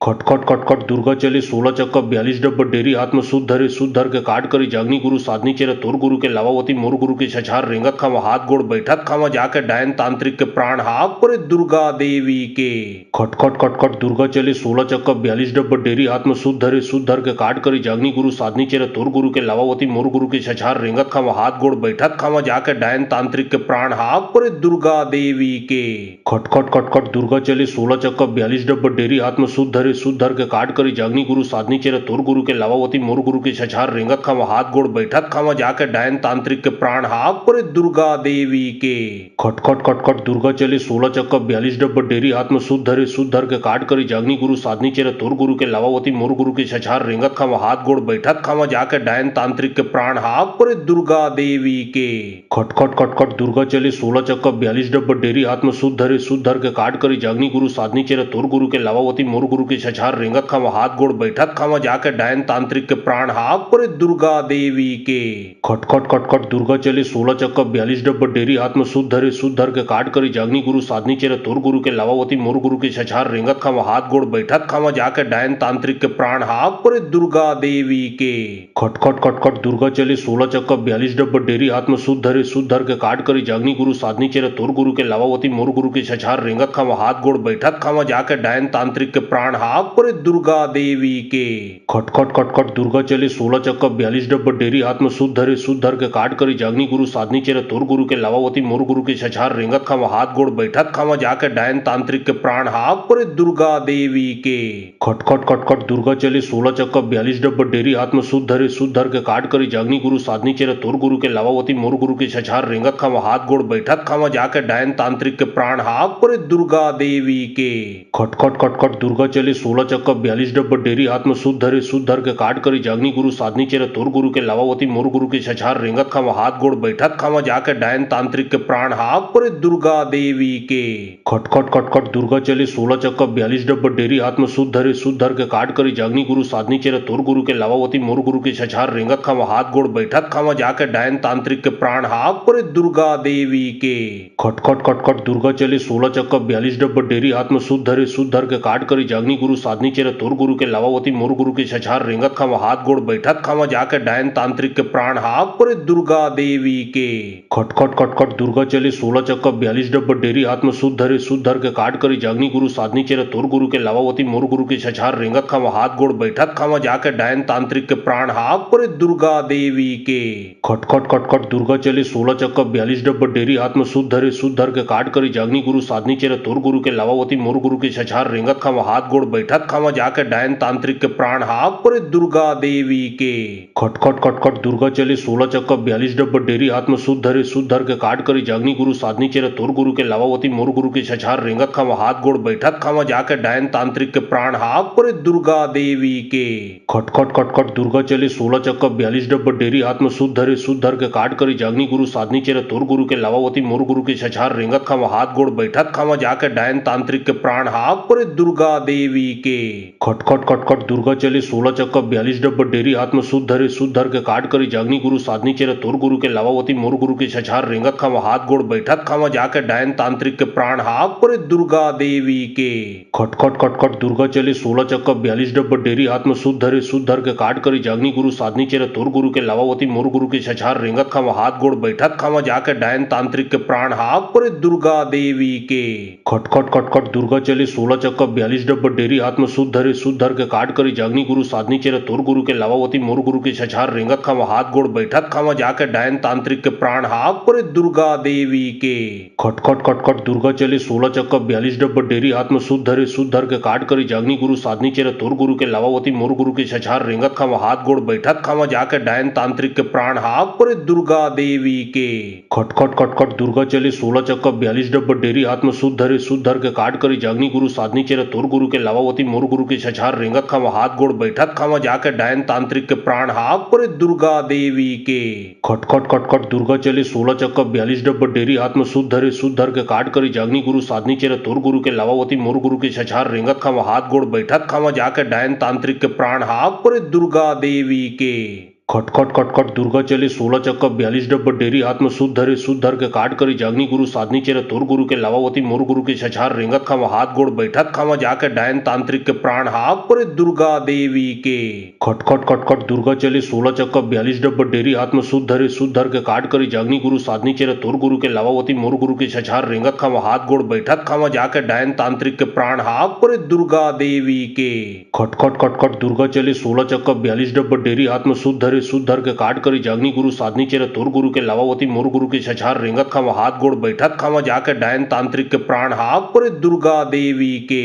S2: खटखट खटखट दुर्गा चले 16 चक्का 42 डब्बा डेरी हाथ में सुध धर के काट करी जागनी गुरु साधनी चेरे तोर गुरु के लावावती मोर गुरु के छछार रेंगत खामा हाथ गोड़ बैठत खामा जाके डायन तांत्रिक के प्राण हाक परे दुर्गा देवी के। खटखट खटखट दुर्गा चले 16 चक्का 42 डब्बा डेरी हाथ में सुध धर के काट करी जागनी गुरु साधनी चेरे तोर गुरु के लावावती मोर गुरु के छछार रेंगत खामा हाथ गोड़ बैठत खामा जाके डायन तांत्रिक के प्राण हाक परे दुर्गा देवी के। खटखट खटखट दुर्गा चले 16 चक्का 42 डब्बा डेरी हाथ में सुध धर के काट करी जागनी गुरु साधनी चेरे तोर गुरु के लावावती मोर गुरु के छछार रेंगत खामा हाथ गोड़ बैठत खामा जाके डायन तांत्रिक के प्राण हाक परे दुर्गा देवी के। खटखट खटखट दुर्गा चले 16 चक्का 42 डब्बा डेरी हाथ में सुध धर के काट करी जागनी गुरु साधनी चेरे तोर गुरु के लावावती मोर गुरु के छछार रेंगत खामा हाथ गोड़ बैठत खामा जाके डायन तांत्रिक के प्राण हाक परे दुर्गा देवी के। खटखट खटखट दुर्गा चले 16 चक्का 42 डब्बा डेरी हाथ में सुध धर के काट करी जागनी गुरु साधनी चेरे तोर गुरु के लावावती मोर गुरु के छछार रेंगत खामा हाथ गोड़ बैठत खामा जाके डायन तांत्रिक के प्राण हाक परे दुर्गा देवी के। खटखट खटखट दुर्गा चले 16 चक्का 42 डब्बा डेरी हाथ में सुध सुधर के काट करी जागनी गुरु साधनी चेरे तोर गुरु के लावावती मोर गुरु के छछार रेंगत खावा हाथ गोड़ बैठत खावा जाके डायन तांत्रिक के प्राण हाक परे दुर्गा देवी के खटखट खटखट दुर्गा चले 16 चक्का 42 डब्बा डेरी हाथ में सुध धर के काट करी जागनी गुरु साधनी चेरे तोर गुरु के लावावती मोर गुरु के छछार रेंगत खावा हाथ गोड़ बैठत खावा जाके डायन तांत्रिक के प्राण हाक परे दुर्गा देवी के खटखट खटखट दुर्गा चले 16 चक्का 42 डब्बा डेरी हाथ में सुध धर के काट करी जागनी गुरु साधनी चेरे तोर गुरु के लावावती मोर गुरु के छछार रेंगत खावा हाथ गोड़ बैठत खावा जाके डायन तांत्रिक के प्राण हाक परे दुर्गा देवी के खटखट खटखट दुर्गा चले 16 चक्का 42 डब्बा डेरी हाथ में सुध धर के काट करी जागनी गुरु साधनी चेरे तोर गुरु के लावावती मोर गुरु के छछार रेंगत खावा हाथ गोड़ बैठत खावा जाके डायन तांत्रिक के प्राण हाक परे दुर्गा देवी के खटखट खटखट दुर्गा चले 16 चक्का 42 डब्बा डेरी हाथ में सुध धर के काट करी जागनी गुरु साधनी चेरे तोर गुरु के लावावती मोर गुरु के छछार रेंगत खावा हाथ गोड़ बैठत खावा जाके डायन तांत्रिक के प्राण हाक परे दुर्गा देवी के खटखट खटखट दुर्गा चले 16 चक्का 42 डब्बा डेरी हाथ में सुध धर के काट करी जागनी गुरु साधनी चेरे तोर गुरु के लावावती मोर गुरु के छछार रेंगत खावा हाथ गोड़ बैठत खावा जाके डायन तांत्रिक के प्राण हाक परे दुर्गा देवी के खटखट खटखट दुर्गा चले 16 चक्का 42 डब्बा डेरी हाथ में सुध धर के काट करी जागनी गुरु साधनी चेरे तोर गुरु के लावावती मोर गुरु के छछार रेंगत खावा हाथ गोड़ बैठत खावा जाके डायन तांत्रिक के प्राण हाक परे दुर्गा देवी के खटखट खटखट दुर्गा चले 16 चक्का 42 डब्बा डेरी हाथ में सुध धर के काट करी जागनी गुरु साधनी चेरे तोर गुरु के लावावती मोर गुरु के छछार रेंगत खावा हाथ गोड़ बैठत खावा जाके डायन तांत्रिक के प्राण हाक परे दुर्गा देवी के खटखट खटखट दुर्गा चले 16 चक्का 42 डब्बा डेरी हाथ में सुध धर के काट करी जागनी गुरु साधनी चेरे तोर गुरु के लावावती मोर गुरु के छछार रेंगत खावा हाथ गोड़ बैठत खावा जाके डायन तांत्रिक के प्राण हाक परे दुर्गा देवी के खटखट खटखट दुर्गा चले 16 चक्का 42 डब्बा डेरी हाथ में सुध धर के काट करी जागनी गुरु साधनी चेरे तोर गुरु के लावावती मोर गुरु के छछार रेंगत खावा हाथ गोड़ बैठत खावा जाके डायन तांत्रिक के प्राण हाक परे दुर्गा देवी के खटखट खटखट दुर्गा चले 16 चक्का 42 डब्बा डेरी हाथ में सुध धर के काट करी जागनी गुरु साधनी चेरे तोर गुरु के लावावती मोर गुरु के छछार रेंगत खावा हाथ गोड़ बैठत खावा जाके डायन तांत्रिक के प्राण हाक परे दुर्गा देवी के खटखट खटखट दुर्गा चले 16 चक्का 42 डब्बा डेरी हाथ में सुध धर के काट करी जागनी गुरु साधनी चेरे तोर गुरु के लावावती मोर गुरु के छछार रेंगत खावा हाथ गोड़ बैठत खावा जाके डायन तांत्रिक के प्राण हाक परे दुर्गा देवी के खटखट खटखट दुर्गा चले 16 चक्का 42 डब्बा डेरी हाथ में सुध धर के काट करी जागनी गुरु साधनी चेरे तोर गुरु के लावावती मोर गुरु के छछार रेंगत खावा हाथ गोड़ बैठत खावा जाके डायन तांत्रिक के प्राण हाक परे दुर्गा देवी के खटखट खटखट दुर्गा चले 16 चक्का 42 डब्बा डेरी हाथ में सुध धर के काट करी जागनी गुरु साधनी चेरे तोर गुरु के लावावती मोर गुरु के छछार रेंगत खावा हाथ गोड़ बैठत खावा जाके डायन तांत्रिक के प्राण हाक परे दुर्गा देवी के खटखट खटखट दुर्गा चले 16 चक्का 42 डब्बा डेरी हाथ में सुध धर के काट करी जागनी गुरु साधनी चेरे तोर गुरु के लावावती मोर गुरु के छछार रेंगत खावा हाथ गोड़ बैठत खावा जाके डायन तांत्रिक के प्राण हाक परे दुर्गा देवी के खटखट खटखट दुर्गा चले 16 चक्का 42 डब्बा डेरी हाथ में सुध धर के काट करी जागनी गुरु साधनी चेरे तोर गुरु के लावावती मोर गुरु के छछार रेंगत खावा हाथ गोड़ बैठत खावा जाके डायन तांत्रिक के प्राण हाक परे दुर्गा देवी के खटखट खटखट दुर्गा चले 16 चक्का 42 डब्बा डेरी हाथ में सुध धर के काट करी जागनी गुरु साधनी चेरे तोर गुरु के लावावती मोर गुरु के छछार रेंगत खावा हाथ गोड़ बैठत खावा जाके डायन तांत्रिक के प्राण हाक परे दुर्गा देवी के खटखट खटखट दुर्गा चले 16 चक्का 42 डब्बा डेरी हाथ में सुध धर के काट करी जागनी गुरु साधनी चेरे तोर गुरु के लावावती मोर गुरु के छछार रेंगत खावा हाथ गोड़ बैठत खावा जाके डायन तांत्रिक के प्राण हाक परे दुर्गा देवी के खटखट खटखट दुर्गा चले 16 चक्का 42 डब्बा डेरी हाथ में सुध धर के काट करी जागनी गुरु साधनी चेरे तोर गुरु के लावावती मोर गुरु के छछार रेंगत खावा हाथ गोड़ बैठत खावा जाके डायन तांत्रिक के प्राण हाक परे दुर्गा देवी के खटखट खटखट दुर्गा चले 16 चक्का 42 डब्बा डेरी हाथ में सुध धर के काट करी जागनी गुरु साधनी चेरे तोर गुरु के लावावती मोर गुरु के छछार रेंगत खावा हाथ गोड़ बैठत खावा जाके डायन तांत्रिक के प्राण हाक परे दुर्गा देवी के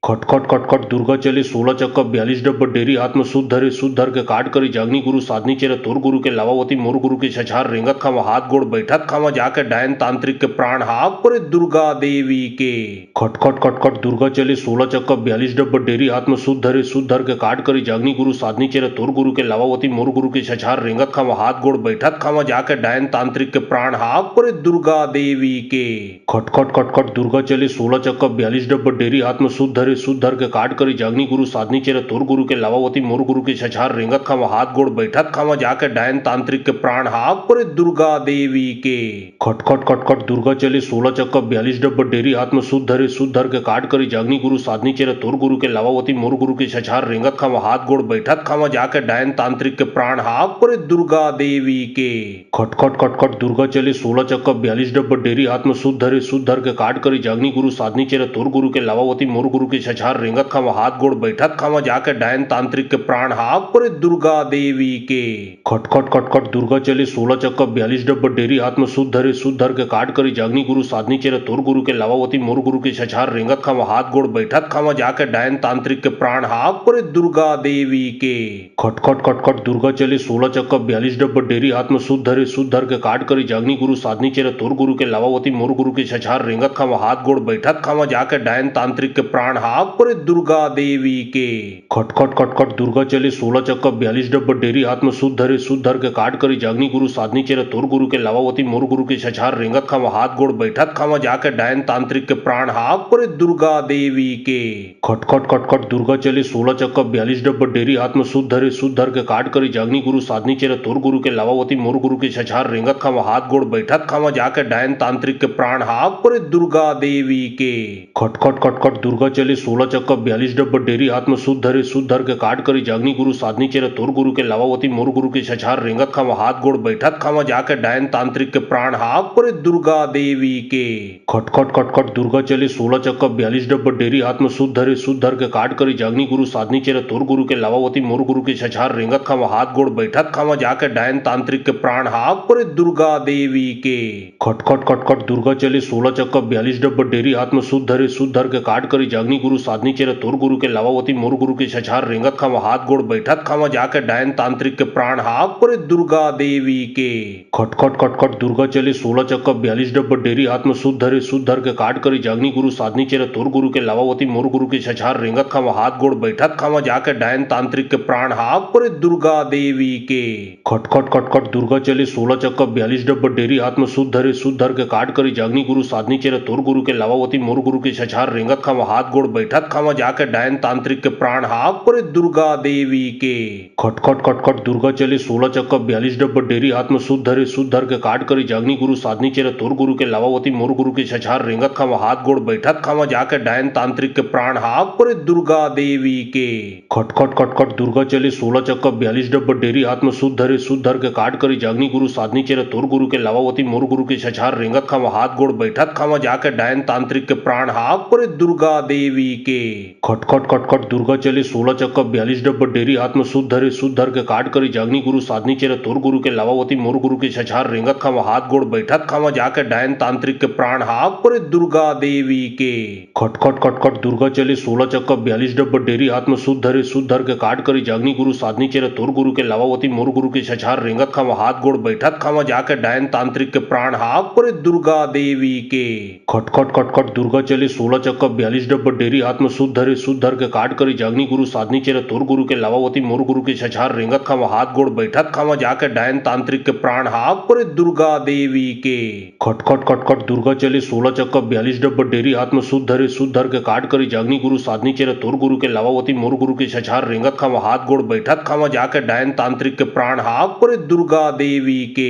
S2: खटखट खटखट दुर्गा चले 16 चक्का 42 डब्बा डेरी हाथ में सुध धर के काट करी जागनी गुरु साधनी चेरे तोर गुरु के लावावती मोर गुरु के छछार रेंगत खावा हाथ गोड़ बैठत खावा जाके डायन तांत्रिक के प्राण हाक परे दुर्गा देवी के खटखट खटखट दुर्गा चले 16 चक्का 42 डब्बा डेरी हाथ में सुध धर के काट करी जागनी गुरु साधनी चेरे तोर गुरु के लावावती मोर गुरु के छछार रेंगत खावा हाथ गोड़ बैठत खावा जाके डायन तांत्रिक के प्राण हाक परे दुर्गा देवी के खटखट खटखट दुर्गा चले 16 चक्का 42 डब्बा डेरी हाथ में सुध शुद्ध धर के काट करी जागनी गुरु साधनी चेरे तोर गुरु के लावावती मोर गुरु के छछार रेंगत खावा हाथ गोड़ बैठत खावा जाके डायन तांत्रिक के प्राण हाक परे दुर्गा देवी के खटखट खटखट दुर्गा चले 16 चक्का 42 डब्बा डेरी हाथ में शुद्ध धरे शुद्ध धर के काट करी जागनी गुरु साधनी चेरे तोर गुरु के लावावती मोर गुरु के छछार रेंगत खावा हाथ गोड़ बैठत खावा जाके डायन तांत्रिक के प्राण हाक परे दुर्गा देवी के खटखट खटखट दुर्गा चले 16 चक्का 42 डब्बा डेरी हाथ में शुद्ध धरे शुद्ध धर के काट करी जागनी गुरु साधनी चेरे तोर गुरु के लावावती मोर गुरु के छछार रेंगत खावा हाथ गोड़ बैठत खावा जाके डायन तांत्रिक के प्राण हाक परे दुर्गा देवी के खटखट खटखट दुर्गा चले 16 चक्का 42 डब्बा डेरी हाथ में शुद्ध धरे शुद्ध धर के काट करी जागनी गुरु साधनी चेरे तोर गुरु के लावावती मोर गुरु के छछार रेंगत खावा हाथ गोड़ बैठत खावा जाके डायन तांत्रिक के प्राण हाक परे दुर्गा देवी के खटखट खटखट दुर्गा चले 16 चक्का 42 डब्बा डेरी हाथ में शुद्ध धरे शुद्ध धर के काट करी जागनी गुरु साधनी चेरे तोर गुरु के लावावती मोर गुरु के छछार रेंगत खावा हाथ गोड़ बैठत खावा जाके डायन तांत्रिक के प्राण हाक परे दुर्गा देवी के खटखट खटखट दुर्गा चले 16 चक्का 42 डब्बा डेरी हाथ में शुद्ध धरे शुद्ध धर के काट करी जागनी गुरु साधनी चेरे तोर गुरु के लावावती मोर गुरु के छछार रेंगत खावा हाथ गोड़ बैठत खावा जाके डायन तांत्रिक के प्राण हाक परे दुर्गा देवी के खटखट खटखट दुर्गा चले 16 चक्का 42 डब्बा डेरी हाथ में शुद्ध धरे शुद्ध धर के काट करी जागनी गुरु साधनी चेरे तोर गुरु के लावावती मोर गुरु के छछार रेंगत खावा हाथ गोड़ बैठत खावा जाके डायन तांत्रिक के प्राण हाक परे दुर्गा देवी के खटखट खटखट दुर्गा चले 16 चक्का 42 डब्बा डेरी हाथ में शुद्ध धरे शुद्ध धर के काट करी जागनी गुरु साधनी चेरे तोर गुरु के लावावती मोर गुरु के छछार रेंगत खावा हाथ गोड़ बैठत खावा जाके डायन तांत्रिक के प्राण हाक परे दुर्गा देवी के खटखट खटखट दुर्गा चले 16 चक्का 42 डब्बा डेरी हाथ में शुद्ध धरे शुद्ध धर के काट करी जागनी गुरु साधनी चेरे तोर गुरु के लावावती मोर गुरु के छछार रेंगत खावा हाथ गोड़ बैठत खावा जाके डायन तांत्रिक के प्राण हाक परे दुर्गा देवी के खटखट खटखट दुर्गा चले 16 चक्का 42 डब्बा डेरी हाथ में शुद्ध धरे शुद्ध धर के काट करी जागनी गुरु साधनी चेरे तोर गुरु के लावावती मोर गुरु के छछार रेंगत खावा हाथ गोड़ बैठत खावा जाके डायन तांत्रिक के प्राण हाक परे दुर्गा देवी के खटखट खटखट दुर्गा चले 16 चक्का 42 डब्बा डेरी हाथ में शुद्ध धरे शुद्ध धर के काट करी जागनी गुरु साधनी चेरे तोर गुरु के लावावती मोर गुरु के छछार रेंगत खावा हाथ गोड़ बैठत खावा जाके डायन तांत्रिक के प्राण हाक परे दुर्गा देवी के खटखट खटखट दुर्गा चले 16 चक्का 42 डब्बा डेरी हाथ में शुद्ध धरे शुद्ध धर के काट करी जागनी गुरु साधनी चेरे तोर गुरु के लावावती मोर गुरु के छछार रेंगत खावा हाथ गोड़ बैठत खावा जाके डायन तांत्रिक के प्राण हाक परे दुर्गा देवी के खटखट खटखट दुर्गा चले 16 चक्का 42 डब्बा डेरी हाथ में शुद्ध धरे शुद्ध धर के काट करी जागनी गुरु साधनी चेरे तोर गुरु के लावावती मोर गुरु के छछार रेंगत खावा हाथ गोड़ बैठत खावा जाके डायन तांत्रिक के प्राण हाक परे दुर्गा देवी के खटखट खटखट दुर्गा चले 16 चक्का 42 डब्बा डेरी हाथ में शुद्ध धरे शुद्ध धर के काट करी जागनी गुरु साधनी चेरे तोर गुरु के लावावती मोर गुरु के छछार रेंगत खावा हाथ गोड़ बैठत खावा जाके डायन तांत्रिक के प्राण हाक परे दुर्गा देवी के खटखट खटखट दुर्गा चले 16 चक्का 42 डब्बा डेरी हाथ में शुद्ध धरे शुद्ध धर के काट करी जागनी गुरु साधनी चेरे तोर गुरु के लावावती मोर गुरु के छछार रेंगत खावा हाथ गोड़ बैठत खावा जाके डायन तांत्रिक के प्राण हाक परे दुर्गा देवी के खटखट खटखट दुर्गा चले 16 चक्का 42 डब्बा डेरी हाथ में शुद्ध धरे शुद्ध धर के काट करी जागनी गुरु साधनी चेरे तोर गुरु के लावावती मोर गुरु के छछार रेंगत खावा हाथ गोड़ बैठत खावा जाके डायन तांत्रिक के प्राण हाक परे दुर्गा देवी के खटखट खटखट दुर्गा चले 16 चक्का 42 डब्बा डेरी हाथ में शुद्ध धरे शुद्ध धर के काट करी जागनी गुरु साधनी चेरे तोर गुरु के लावावती मोर गुरु के छछार रेंगत खावा हाथ गोड़ बैठत खावा जाके डायन तांत्रिक के प्राण हाक परे दुर्गा देवी के खटखट खटखट दुर्गा चले 16 चक्का 42 डब्बा डेरी हाथ में शुद्ध धरे शुद्ध धर के काट करी जागनी गुरु साधनी चेरे तोर गुरु के लावावती मोर गुरु के छछार रेंगत खावा हाथ गोड़ बैठत खावा जाके डायन तांत्रिक के प्राण हाक परे दुर्गा देवी के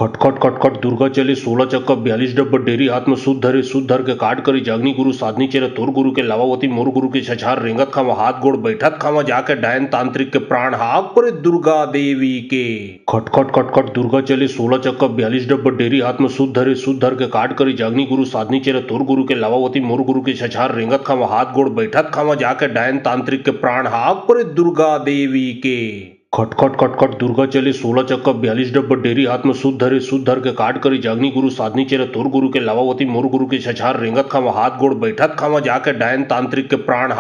S2: खटखट खटखट दुर्गा चले 16 चक्का 42 डब्बा डेरी हाथ में शुद्ध धरे शुद्ध धर के काट करी जागनी गुरु साधनी चेरे तोर गुरु के लावावती मोर गुरु के छछार रेंगत खावा हाथ गोड़ बैठत खावा जाके डायन तांत्रिक के प्राण हाक परे दुर्गा देवी के खटखट खटखट दुर्गा चले 16 चक्का 42 डब्बा डेरी हाथ में शुद्ध धरे शुद्ध धर के काट करी जागनी गुरु साधनी चेरे तोर गुरु के लावावती मोर गुरु के छछार रेंगत खावा हाथ गोड़ बैठत खावा जाके डायन तांत्रिक के प्राण हाक परे दुर्गा देवी के खटखट खटखट दुर्गा चले 16 चक्का 42 डब्बा डेरी हाथ में शुद्ध धरे शुद्ध धर के काट करी जागनी गुरु साधनी चेरे तोर गुरु के लावावती मोर गुरु के छछार रेंगत खावा हाथ गोड़ बैठत खावा जाके डायन तांत्रिक के प्राण